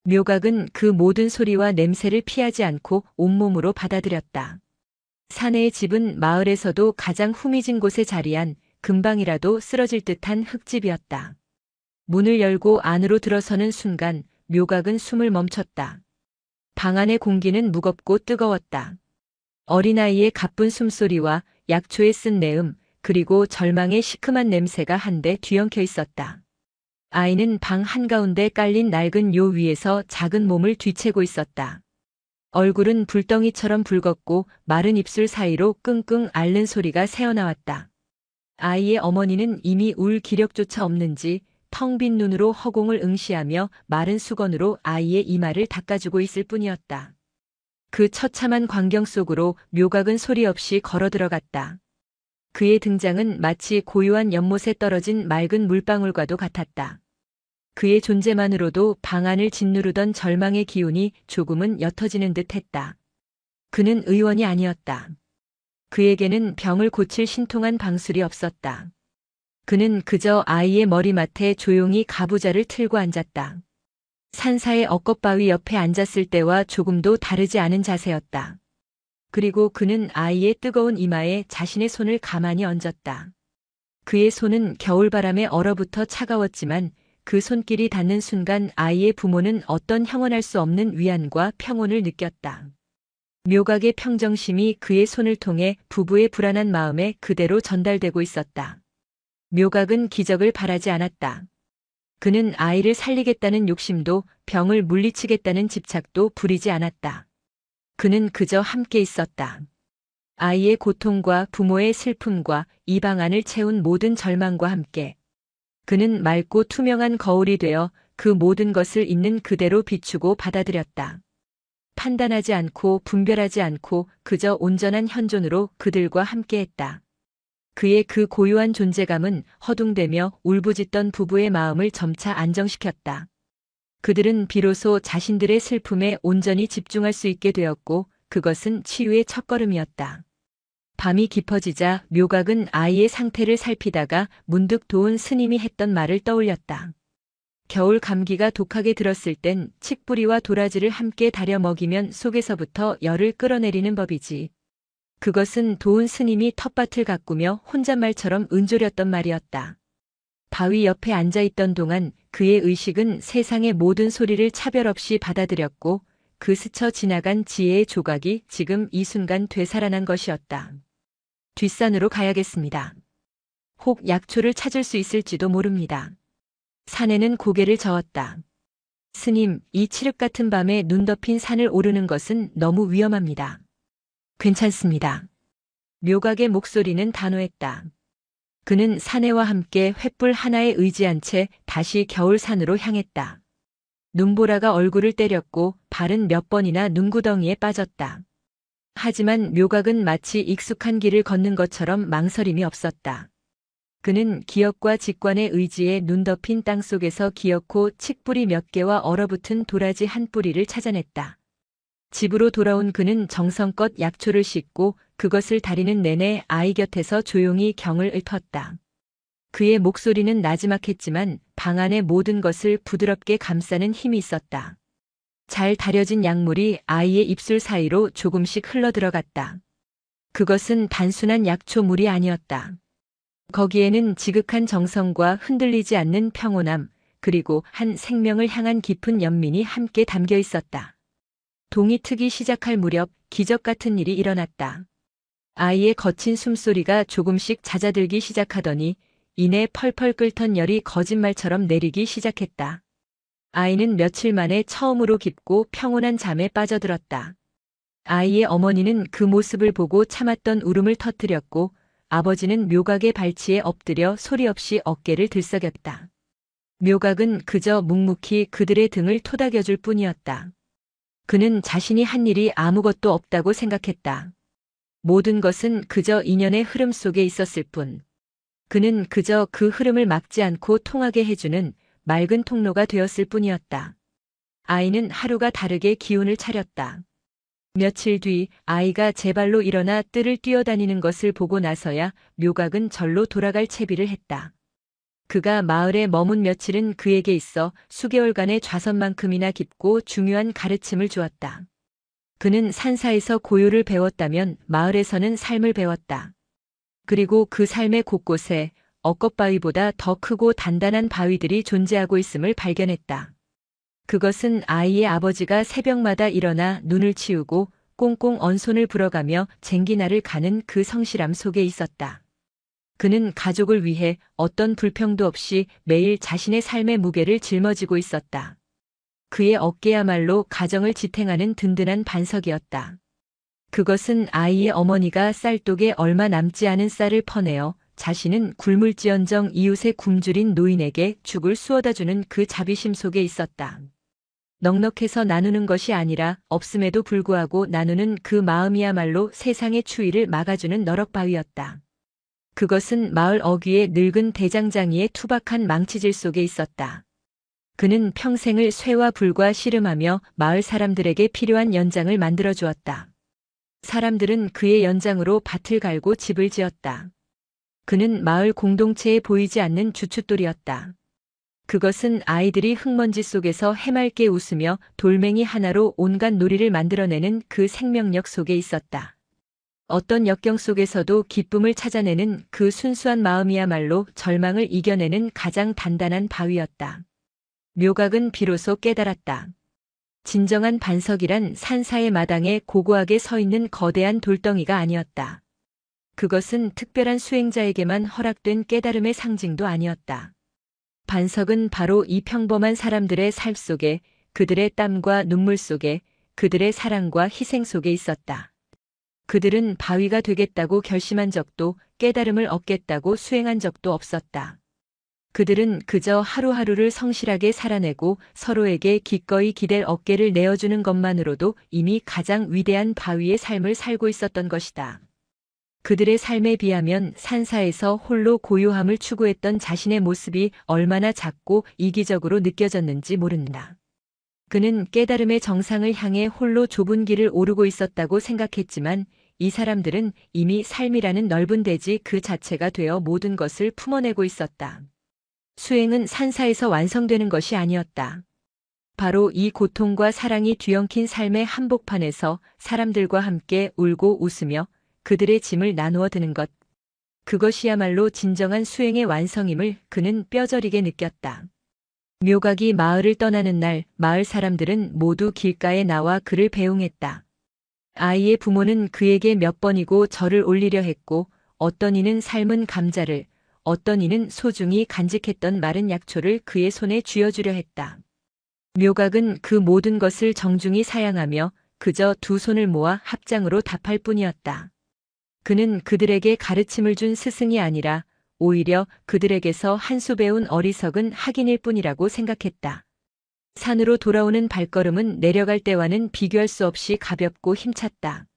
묘각은 그 모든 소리와 냄새를 피하지 않고 온몸으로 받아들였다. 사내의 집은 마을에서도 가장 후미진 곳에 자리한 금방이라도 쓰러질 듯한 흙집이었다. 문을 열고 안으로 들어서는 순간 묘각은 숨을 멈췄다. 방 안의 공기는 무겁고 뜨거웠다. 어린아이의 가쁜 숨소리와 약초에 쓴 내음, 그리고 절망의 시큼한 냄새가 한데 뒤엉켜 있었다. 아이는 방 한가운데 깔린 낡은 요 위에서 작은 몸을 뒤채고 있었다. 얼굴은 불덩이처럼 붉었고 마른 입술 사이로 끙끙 앓는 소리가 새어나왔다. 아이의 어머니는 이미 울 기력조차 없는지 텅 빈 눈으로 허공을 응시하며 마른 수건으로 아이의 이마를 닦아주고 있을 뿐이었다. 그 처참한 광경 속으로 묘각은 소리 없이 걸어 들어갔다. 그의 등장은 마치 고요한 연못에 떨어진 맑은 물방울과도 같았다. 그의 존재만으로도 방 안을 짓누르던 절망의 기운이 조금은 옅어지는 듯 했다. 그는 의원이 아니었다. 그에게는 병을 고칠 신통한 방술이 없었다. 그는 그저 아이의 머리맡에 조용히 가부좌를 틀고 앉았다. 산사의 억겁바위 옆에 앉았을 때와 조금도 다르지 않은 자세였다. 그리고 그는 아이의 뜨거운 이마에 자신의 손을 가만히 얹었다. 그의 손은 겨울바람에 얼어붙어 차가웠지만 그 손길이 닿는 순간 아이의 부모는 어떤 형언할 수 없는 위안과 평온을 느꼈다. 묘각의 평정심이 그의 손을 통해 부부의 불안한 마음에 그대로 전달되고 있었다. 묘각은 기적을 바라지 않았다. 그는 아이를 살리겠다는 욕심도 병을 물리치겠다는 집착도 부리지 않았다. 그는 그저 함께 있었다. 아이의 고통과 부모의 슬픔과 이 방 안을 채운 모든 절망과 함께. 그는 맑고 투명한 거울이 되어 그 모든 것을 있는 그대로 비추고 받아들였다. 판단하지 않고 분별하지 않고 그저 온전한 현존으로 그들과 함께했다. 그의 그 고요한 존재감은 허둥대며 울부짖던 부부의 마음을 점차 안정시켰다. 그들은 비로소 자신들의 슬픔에 온전히 집중할 수 있게 되었고 그것은 치유의 첫걸음이었다. 밤이 깊어지자 묘각은 아이의 상태를 살피다가 문득 도운 스님이 했던 말을 떠올렸다. 겨울 감기가 독하게 들었을 땐 칡뿌리와 도라지를 함께 다려 먹이면 속에서부터 열을 끌어내리는 법이지. 그것은 도운 스님이 텃밭을 가꾸며 혼잣말처럼 은조렸던 말이었다. 바위 옆에 앉아있던 동안 그의 의식은 세상의 모든 소리를 차별 없이 받아들였고 그 스쳐 지나간 지혜의 조각이 지금 이 순간 되살아난 것이었다. 뒷산으로 가야겠습니다. 혹 약초를 찾을 수 있을지도 모릅니다. 사내는 고개를 저었다. 스님, 이 칠흑 같은 밤에 눈 덮인 산을 오르는 것은 너무 위험합니다. 괜찮습니다. 묘각의 목소리는 단호했다. 그는 사내와 함께 횃불 하나에 의지한 채 다시 겨울산으로 향했다. 눈보라가 얼굴을 때렸고 발은 몇 번이나 눈구덩이에 빠졌다. 하지만 묘각은 마치 익숙한 길을 걷는 것처럼 망설임이 없었다. 그는 기억과 직관의 의지에 눈 덮인 땅 속에서 기어코 칡뿌리 몇 개와 얼어붙은 도라지 한 뿌리를 찾아냈다. 집으로 돌아온 그는 정성껏 약초를 씻고 그것을 다리는 내내 아이 곁에서 조용히 경을 읊었다. 그의 목소리는 나지막했지만 방 안의 모든 것을 부드럽게 감싸는 힘이 있었다. 잘 다려진 약물이 아이의 입술 사이로 조금씩 흘러들어갔다. 그것은 단순한 약초물이 아니었다. 거기에는 지극한 정성과 흔들리지 않는 평온함, 그리고 한 생명을 향한 깊은 연민이 함께 담겨 있었다. 동이 트기 시작할 무렵 기적 같은 일이 일어났다. 아이의 거친 숨소리가 조금씩 잦아들기 시작하더니 이내 펄펄 끓던 열이 거짓말처럼 내리기 시작했다. 아이는 며칠 만에 처음으로 깊고 평온한 잠에 빠져들었다. 아이의 어머니는 그 모습을 보고 참았던 울음을 터뜨렸고 아버지는 묘각의 발치에 엎드려 소리 없이 어깨를 들썩였다. 묘각은 그저 묵묵히 그들의 등을 토닥여줄 뿐이었다. 그는 자신이 한 일이 아무것도 없다고 생각했다. 모든 것은 그저 인연의 흐름 속에 있었을 뿐. 그는 그저 그 흐름을 막지 않고 통하게 해주는 맑은 통로가 되었을 뿐이었다. 아이는 하루가 다르게 기운을 차렸다. 며칠 뒤 아이가 제 발로 일어나 뜰을 뛰어다니는 것을 보고 나서야 묘각은 절로 돌아갈 채비를 했다. 그가 마을에 머문 며칠은 그에게 있어 수개월간의 좌선만큼이나 깊고 중요한 가르침을 주었다. 그는 산사에서 고요를 배웠다면 마을에서는 삶을 배웠다. 그리고 그 삶의 곳곳에 억겁바위보다 더 크고 단단한 바위들이 존재하고 있음을 발견했다. 그것은 아이의 아버지가 새벽마다 일어나 눈을 치우고 꽁꽁 언손을 불어가며 쟁기날을 가는 그 성실함 속에 있었다. 그는 가족을 위해 어떤 불평도 없이 매일 자신의 삶의 무게를 짊어지고 있었다. 그의 어깨야말로 가정을 지탱하는 든든한 반석이었다. 그것은 아이의 어머니가 쌀독에 얼마 남지 않은 쌀을 퍼내어 자신은 굶을지언정 이웃의 굶주린 노인에게 죽을 쑤어다주는 그 자비심 속에 있었다. 넉넉해서 나누는 것이 아니라 없음에도 불구하고 나누는 그 마음이야말로 세상의 추위를 막아주는 너럭바위였다. 그것은 마을 어귀의 늙은 대장장이의 투박한 망치질 속에 있었다. 그는 평생을 쇠와 불과 씨름하며 마을 사람들에게 필요한 연장을 만들어 주었다. 사람들은 그의 연장으로 밭을 갈고 집을 지었다. 그는 마을 공동체에 보이지 않는 주춧돌이었다. 그것은 아이들이 흙먼지 속에서 해맑게 웃으며 돌멩이 하나로 온갖 놀이를 만들어내는 그 생명력 속에 있었다. 어떤 역경 속에서도 기쁨을 찾아내는 그 순수한 마음이야말로 절망을 이겨내는 가장 단단한 바위였다. 묘각은 비로소 깨달았다. 진정한 반석이란 산사의 마당에 고고하게 서 있는 거대한 돌덩이가 아니었다. 그것은 특별한 수행자에게만 허락된 깨달음의 상징도 아니었다. 반석은 바로 이 평범한 사람들의 삶 속에, 그들의 땀과 눈물 속에, 그들의 사랑과 희생 속에 있었다. 그들은 바위가 되겠다고 결심한 적도 깨달음을 얻겠다고 수행한 적도 없었다. 그들은 그저 하루하루를 성실하게 살아내고 서로에게 기꺼이 기댈 어깨를 내어주는 것만으로도 이미 가장 위대한 바위의 삶을 살고 있었던 것이다. 그들의 삶에 비하면 산사에서 홀로 고요함을 추구했던 자신의 모습이 얼마나 작고 이기적으로 느껴졌는지 모른다. 그는 깨달음의 정상을 향해 홀로 좁은 길을 오르고 있었다고 생각했지만 이 사람들은 이미 삶이라는 넓은 대지 그 자체가 되어 모든 것을 품어내고 있었다. 수행은 산사에서 완성되는 것이 아니었다. 바로 이 고통과 사랑이 뒤엉킨 삶의 한복판에서 사람들과 함께 울고 웃으며 그들의 짐을 나누어 드는 것. 그것이야말로 진정한 수행의 완성임을 그는 뼈저리게 느꼈다. 묘각이 마을을 떠나는 날, 마을 사람들은 모두 길가에 나와 그를 배웅했다. 아이의 부모는 그에게 몇 번이고 절을 올리려 했고, 어떤 이는 삶은 감자를, 어떤 이는 소중히 간직했던 마른 약초를 그의 손에 쥐어주려 했다. 묘각은 그 모든 것을 정중히 사양하며 그저 두 손을 모아 합장으로 답할 뿐이었다. 그는 그들에게 가르침을 준 스승이 아니라 오히려 그들에게서 한 수 배운 어리석은 학인일 뿐이라고 생각했다. 산으로 돌아오는 발걸음은 내려갈 때와는 비교할 수 없이 가볍고 힘찼다.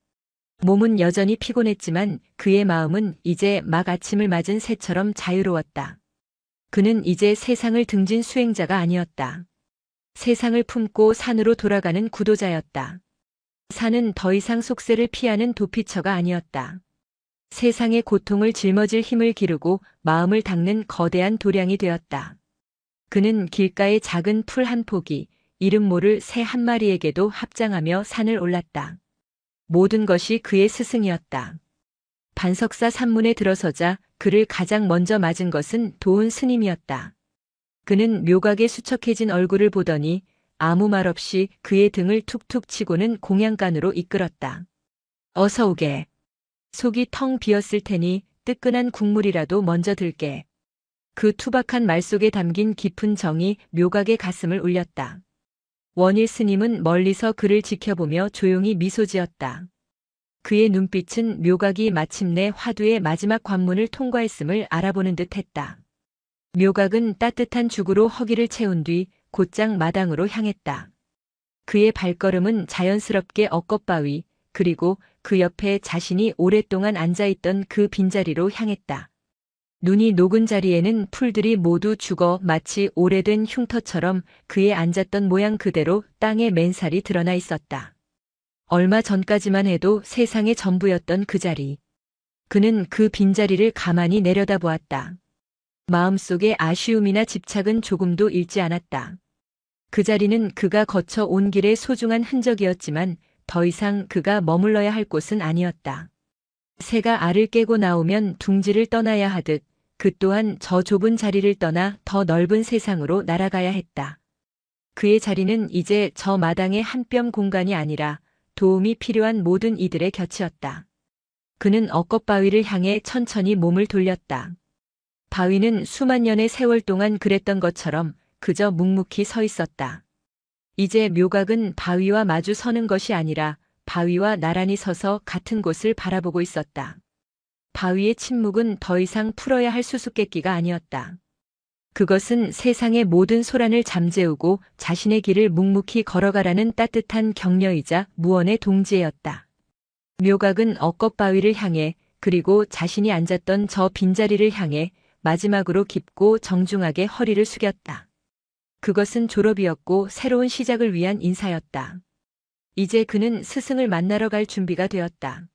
몸은 여전히 피곤했지만 그의 마음은 이제 막 아침을 맞은 새처럼 자유로웠다. 그는 이제 세상을 등진 수행자가 아니었다. 세상을 품고 산으로 돌아가는 구도자였다. 산은 더 이상 속세를 피하는 도피처가 아니었다. 세상의 고통을 짊어질 힘을 기르고 마음을 닦는 거대한 도량이 되었다. 그는 길가의 작은 풀 한 포기, 이름 모를 새 한 마리에게도 합장하며 산을 올랐다. 모든 것이 그의 스승이었다. 반석사 산문에 들어서자 그를 가장 먼저 맞은 것은 도훈 스님이었다. 그는 묘각의 수척해진 얼굴을 보더니 아무 말 없이 그의 등을 툭툭 치고는 공양간으로 이끌었다. 어서 오게. 속이 텅 비었을 테니 뜨끈한 국물이라도 먼저 들게. 그 투박한 말 속에 담긴 깊은 정이 묘각의 가슴을 울렸다. 원일 스님은 멀리서 그를 지켜보며 조용히 미소 지었다. 그의 눈빛은 묘각이 마침내 화두의 마지막 관문을 통과했음을 알아보는 듯 했다. 묘각은 따뜻한 죽으로 허기를 채운 뒤 곧장 마당으로 향했다. 그의 발걸음은 자연스럽게 억겁바위, 그리고 그 옆에 자신이 오랫동안 앉아있던 그 빈자리로 향했다. 눈이 녹은 자리에는 풀들이 모두 죽어 마치 오래된 흉터처럼 그의 앉았던 모양 그대로 땅에 맨살이 드러나 있었다. 얼마 전까지만 해도 세상의 전부였던 그 자리. 그는 그 빈자리를 가만히 내려다보았다. 마음속의 아쉬움이나 집착은 조금도 잃지 않았다. 그 자리는 그가 거쳐 온 길의 소중한 흔적이었지만 더 이상 그가 머물러야 할 곳은 아니었다. 새가 알을 깨고 나오면 둥지를 떠나야 하듯 그 또한 저 좁은 자리를 떠나 더 넓은 세상으로 날아가야 했다. 그의 자리는 이제 저 마당의 한 뼘 공간이 아니라 도움이 필요한 모든 이들의 곁이었다. 그는 억겁바위를 향해 천천히 몸을 돌렸다. 바위는 수만 년의 세월 동안 그랬던 것처럼 그저 묵묵히 서 있었다. 이제 묘각은 바위와 마주 서는 것이 아니라 바위와 나란히 서서 같은 곳을 바라보고 있었다. 바위의 침묵은 더 이상 풀어야 할 수수께끼가 아니었다. 그것은 세상의 모든 소란을 잠재우고 자신의 길을 묵묵히 걸어가라는 따뜻한 격려이자 무언의 동지애였다. 묘각은 억겁바위를 향해 그리고 자신이 앉았던 저 빈자리를 향해 마지막으로 깊고 정중하게 허리를 숙였다. 그것은 졸업이었고 새로운 시작을 위한 인사였다. 이제 그는 스승을 만나러 갈 준비가 되었다.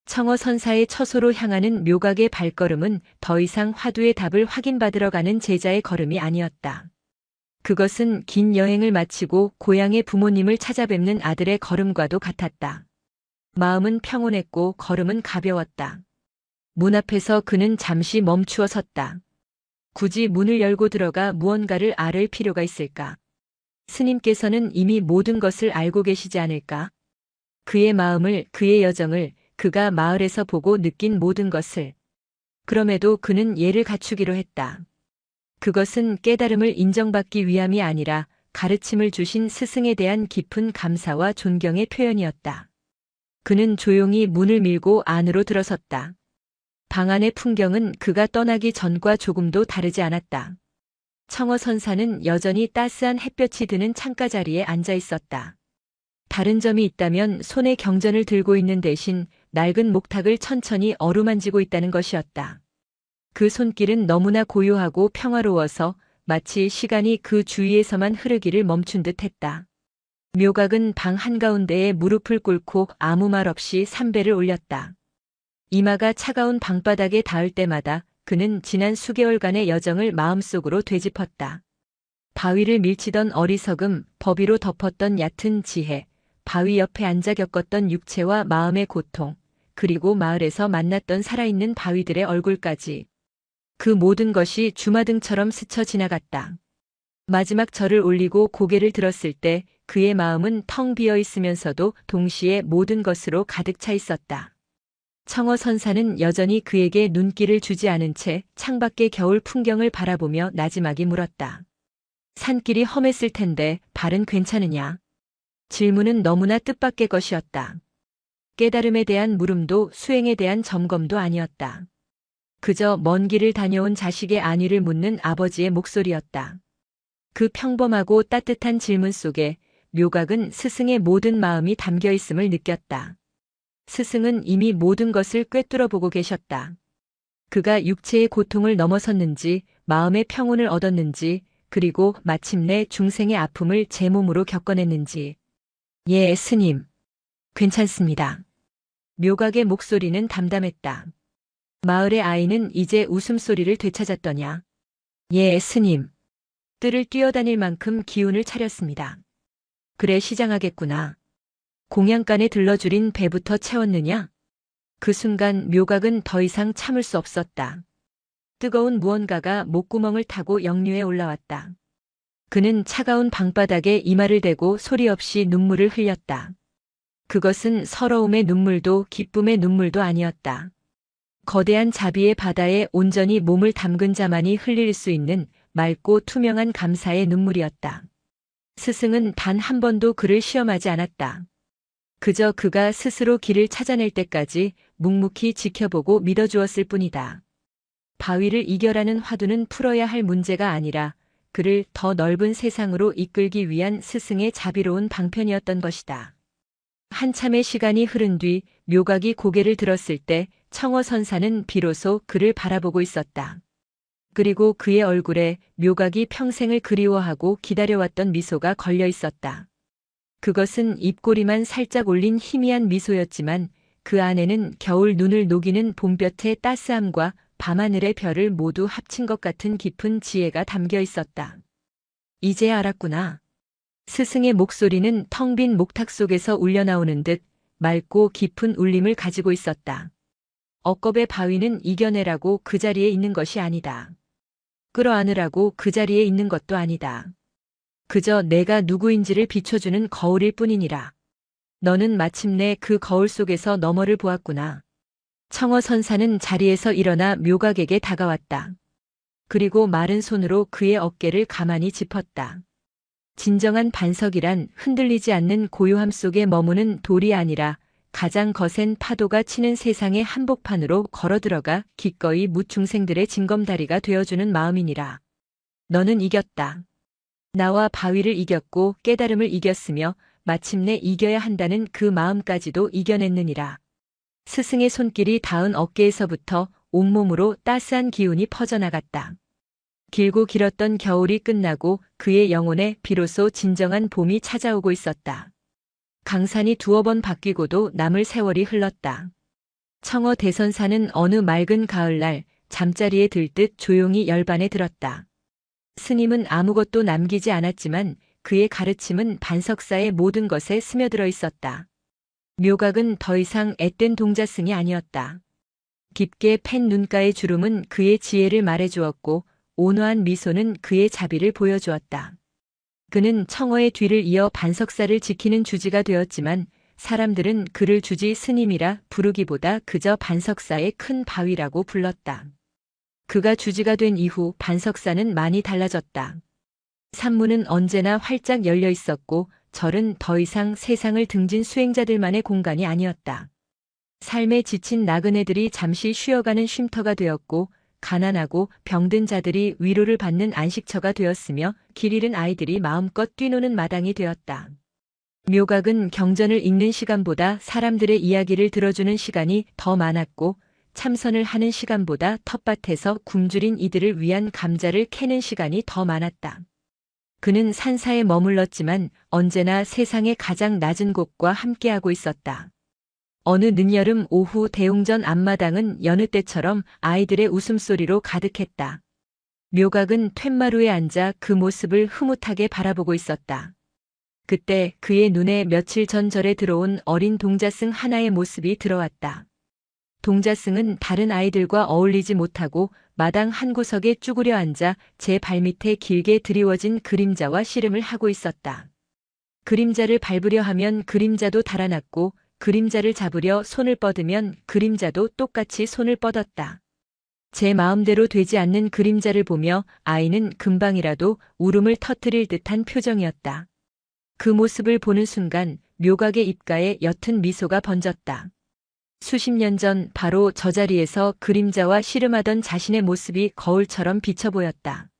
청어선사의 처소로 향하는 묘각의 발걸음은 더 이상 화두의 답을 확인받으러 가는 제자의 걸음이 아니었다. 그것은 긴 여행을 마치고 고향의 부모님을 찾아뵙는 아들의 걸음과도 같았다. 마음은 평온했고 걸음은 가벼웠다. 문 앞에서 그는 잠시 멈추어 섰다. 굳이 문을 열고 들어가 무언가를 앓을 필요가 있을까? 스님께서는 이미 모든 것을 알고 계시지 않을까? 그의 마음을, 그의 여정을, 그가 마을에서 보고 느낀 모든 것을. 그럼에도 그는 예를 갖추기로 했다. 그것은 깨달음을 인정받기 위함이 아니라 가르침을 주신 스승에 대한 깊은 감사와 존경의 표현이었다. 그는 조용히 문을 밀고 안으로 들어섰다. 방 안의 풍경은 그가 떠나기 전과 조금도 다르지 않았다. 청어선사는 여전히 따스한 햇볕이 드는 창가 자리에 앉아 있었다. 다른 점이 있다면 손에 경전을 들고 있는 대신 낡은 목탁을 천천히 어루만지고 있다는 것이었다. 그 손길은 너무나 고요하고 평화로워서 마치 시간이 그 주위에서만 흐르기를 멈춘 듯 했다. 묘각은 방 한가운데에 무릎을 꿇고 아무 말 없이 삼배를 올렸다. 이마가 차가운 방바닥에 닿을 때마다 그는 지난 수개월간의 여정을 마음속으로 되짚었다. 바위를 밀치던 어리석음, 법위로 덮었던 얕은 지혜, 바위 옆에 앉아 겪었던 육체와 마음의 고통, 그리고 마을에서 만났던 살아있는 바위들의 얼굴까지. 그 모든 것이 주마등처럼 스쳐 지나갔다. 마지막 절을 올리고 고개를 들었을 때 그의 마음은 텅 비어 있으면서도 동시에 모든 것으로 가득 차 있었다. 청어선사는 여전히 그에게 눈길을 주지 않은 채 창밖의 겨울 풍경을 바라보며 나지막이 물었다. 산길이 험했을 텐데 발은 괜찮으냐? 질문은 너무나 뜻밖의 것이었다. 깨달음에 대한 물음도 수행에 대한 점검도 아니었다. 그저 먼 길을 다녀온 자식의 안위를 묻는 아버지의 목소리였다. 그 평범하고 따뜻한 질문 속에 묘각은 스승의 모든 마음이 담겨 있음을 느꼈다. 스승은 이미 모든 것을 꿰뚫어 보고 계셨다. 그가 육체의 고통을 넘어섰는지, 마음의 평온을 얻었는지, 그리고 마침내 중생의 아픔을 제 몸으로 겪어냈는지. 예, 스님. 괜찮습니다. 묘각의 목소리는 담담했다. 마을의 아이는 이제 웃음소리를 되찾았더냐. 예, 스님. 뜰을 뛰어다닐 만큼 기운을 차렸습니다. 그래, 시장하겠구나. 공양간에 들러줄인 배부터 채웠느냐? 그 순간 묘각은 더 이상 참을 수 없었다. 뜨거운 무언가가 목구멍을 타고 역류해 올라왔다. 그는 차가운 방바닥에 이마를 대고 소리 없이 눈물을 흘렸다. 그것은 서러움의 눈물도 기쁨의 눈물도 아니었다. 거대한 자비의 바다에 온전히 몸을 담근 자만이 흘릴 수 있는 맑고 투명한 감사의 눈물이었다. 스승은 단 한 번도 그를 시험하지 않았다. 그저 그가 스스로 길을 찾아낼 때까지 묵묵히 지켜보고 믿어주었을 뿐이다. 바위를 이겨라는 화두는 풀어야 할 문제가 아니라 그를 더 넓은 세상으로 이끌기 위한 스승의 자비로운 방편이었던 것이다. 한참의 시간이 흐른 뒤 묘각이 고개를 들었을 때 청어선사는 비로소 그를 바라보고 있었다. 그리고 그의 얼굴에 묘각이 평생을 그리워하고 기다려왔던 미소가 걸려 있었다. 그것은 입꼬리만 살짝 올린 희미한 미소였지만 그 안에는 겨울 눈을 녹이는 봄볕의 따스함과 밤하늘의 별을 모두 합친 것 같은 깊은 지혜가 담겨 있었다. 이제 알았구나. 스승의 목소리는 텅 빈 목탁 속에서 울려나오는 듯 맑고 깊은 울림을 가지고 있었다. 억겁의 바위는 이겨내라고 그 자리에 있는 것이 아니다. 끌어안으라고 그 자리에 있는 것도 아니다. 그저 내가 누구인지를 비춰주는 거울일 뿐이니라. 너는 마침내 그 거울 속에서 너머를 보았구나. 청어 선사는 자리에서 일어나 묘각에게 다가왔다. 그리고 마른 손으로 그의 어깨를 가만히 짚었다. 진정한 반석이란 흔들리지 않는 고요함 속에 머무는 돌이 아니라 가장 거센 파도가 치는 세상의 한복판으로 걸어들어가 기꺼이 무중생들의 징검다리가 되어주는 마음이니라. 너는 이겼다. 나와 바위를 이겼고 깨달음을 이겼으며 마침내 이겨야 한다는 그 마음까지도 이겨냈느니라. 스승의 손길이 닿은 어깨에서부터 온몸으로 따스한 기운이 퍼져나갔다. 길고 길었던 겨울이 끝나고 그의 영혼에 비로소 진정한 봄이 찾아오고 있었다. 강산이 두어 번 바뀌고도 남을 세월이 흘렀다. 청어 대선사는 어느 맑은 가을날 잠자리에 들 듯 조용히 열반에 들었다. 스님은 아무것도 남기지 않았지만 그의 가르침은 반석사의 모든 것에 스며들어 있었다. 묘각은 더 이상 앳된 동자승이 아니었다. 깊게 팬 눈가의 주름은 그의 지혜를 말해주었고 온화한 미소는 그의 자비를 보여주었다. 그는 청어의 뒤를 이어 반석사를 지키는 주지가 되었지만 사람들은 그를 주지 스님이라 부르기보다 그저 반석사의 큰 바위라고 불렀다. 그가 주지가 된 이후 반석사는 많이 달라졌다. 산문은 언제나 활짝 열려 있었고 절은 더 이상 세상을 등진 수행자들만의 공간이 아니었다. 삶에 지친 나그네들이 잠시 쉬어가는 쉼터가 되었고 가난하고 병든 자들이 위로를 받는 안식처가 되었으며 길 잃은 아이들이 마음껏 뛰노는 마당이 되었다. 묘각은 경전을 읽는 시간보다 사람들의 이야기를 들어주는 시간이 더 많았고 참선을 하는 시간보다 텃밭에서 굶주린 이들을 위한 감자를 캐는 시간이 더 많았다. 그는 산사에 머물렀지만 언제나 세상의 가장 낮은 곳과 함께하고 있었다. 어느 늦여름 오후 대웅전 앞마당은 여느 때처럼 아이들의 웃음소리로 가득했다. 묘각은 툇마루에 앉아 그 모습을 흐뭇하게 바라보고 있었다. 그때 그의 눈에 며칠 전 절에 들어온 어린 동자승 하나의 모습이 들어왔다. 동자승은 다른 아이들과 어울리지 못하고 마당 한 구석에 쭈그려 앉아 제 발밑에 길게 드리워진 그림자와 씨름을 하고 있었다. 그림자를 밟으려 하면 그림자도 달아났고 그림자를 잡으려 손을 뻗으면 그림자도 똑같이 손을 뻗었다. 제 마음대로 되지 않는 그림자를 보며 아이는 금방이라도 울음을 터뜨릴 듯한 표정이었다. 그 모습을 보는 순간 묘각의 입가에 옅은 미소가 번졌다. 수십 년 전 바로 저 자리에서 그림자와 씨름하던 자신의 모습이 거울처럼 비쳐 보였다.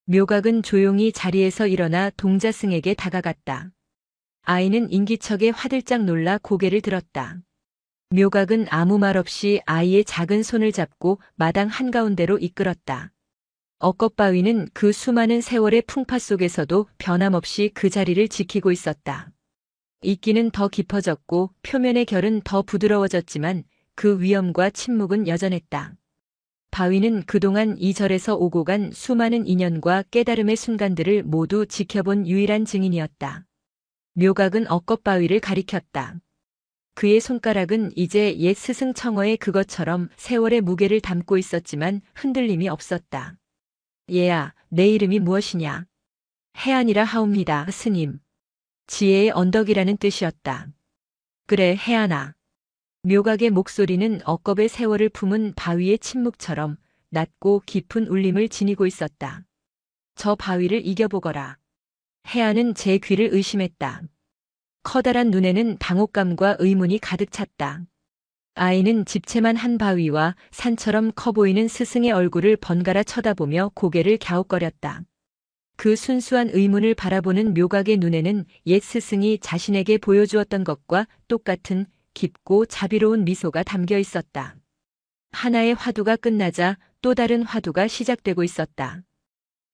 묘각은 조용히 자리에서 일어나 동자승에게 다가갔다. 아이는 인기척에 화들짝 놀라 고개를 들었다. 묘각은 아무 말 없이 아이의 작은 손을 잡고 마당 한가운데로 이끌었다. 억겁바위는 그 수많은 세월의 풍파 속에서도 변함없이 그 자리를 지키고 있었다. 이끼는 더 깊어졌고 표면의 결은 더 부드러워졌지만 그 위엄과 침묵은 여전했다. 바위는 그동안 이 절에서 오고 간 수많은 인연과 깨달음의 순간들을 모두 지켜본 유일한 증인이었다. 묘각은 억겁바위를 가리켰다. 그의 손가락은 이제 옛 스승 청어의 그것처럼 세월의 무게를 담고 있었지만 흔들림이 없었다. 얘야, 내 이름이 무엇이냐? 해안이라 하옵니다, 스님. 지혜의 언덕이라는 뜻이었다. 그래, 해안아. 묘각의 목소리는 억겁의 세월을 품은 바위의 침묵처럼 낮고 깊은 울림을 지니고 있었다. 저 바위를 이겨보거라. 해안은 제 귀를 의심했다. 커다란 눈에는 당혹감과 의문이 가득 찼다. 아이는 집채만 한 바위와 산처럼 커 보이는 스승의 얼굴을 번갈아 쳐다보며 고개를 갸웃거렸다. 그 순수한 의문을 바라보는 묘각의 눈에는 옛 스승이 자신에게 보여주었던 것과 똑같은 깊고 자비로운 미소가 담겨 있었다. 하나의 화두가 끝나자 또 다른 화두가 시작되고 있었다.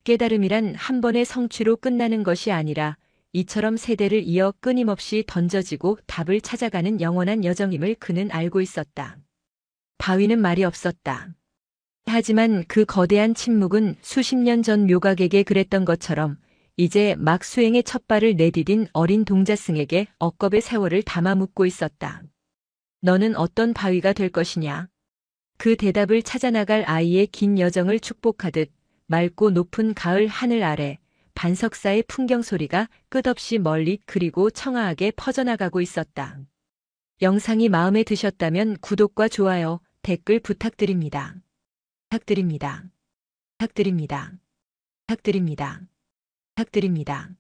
깨달음이란 한 번의 성취로 끝나는 것이 아니라 이처럼 세대를 이어 끊임없이 던져지고 답을 찾아가는 영원한 여정임을 그는 알고 있었다. 바위는 말이 없었다. 하지만 그 거대한 침묵은 수십 년 전 묘각에게 그랬던 것처럼 이제 막 수행의 첫 발을 내디딘 어린 동자승에게 억겁의 세월을 담아 묻고 있었다. 너는 어떤 바위가 될 것이냐? 그 대답을 찾아나갈 아이의 긴 여정을 축복하듯 맑고 높은 가을 하늘 아래 반석사의 풍경 소리가 끝없이 멀리 그리고 청아하게 퍼져나가고 있었다. 영상이 마음에 드셨다면 구독과 좋아요, 댓글 부탁드립니다. 부탁드립니다. 부탁드립니다. 부탁드립니다. 부탁드립니다.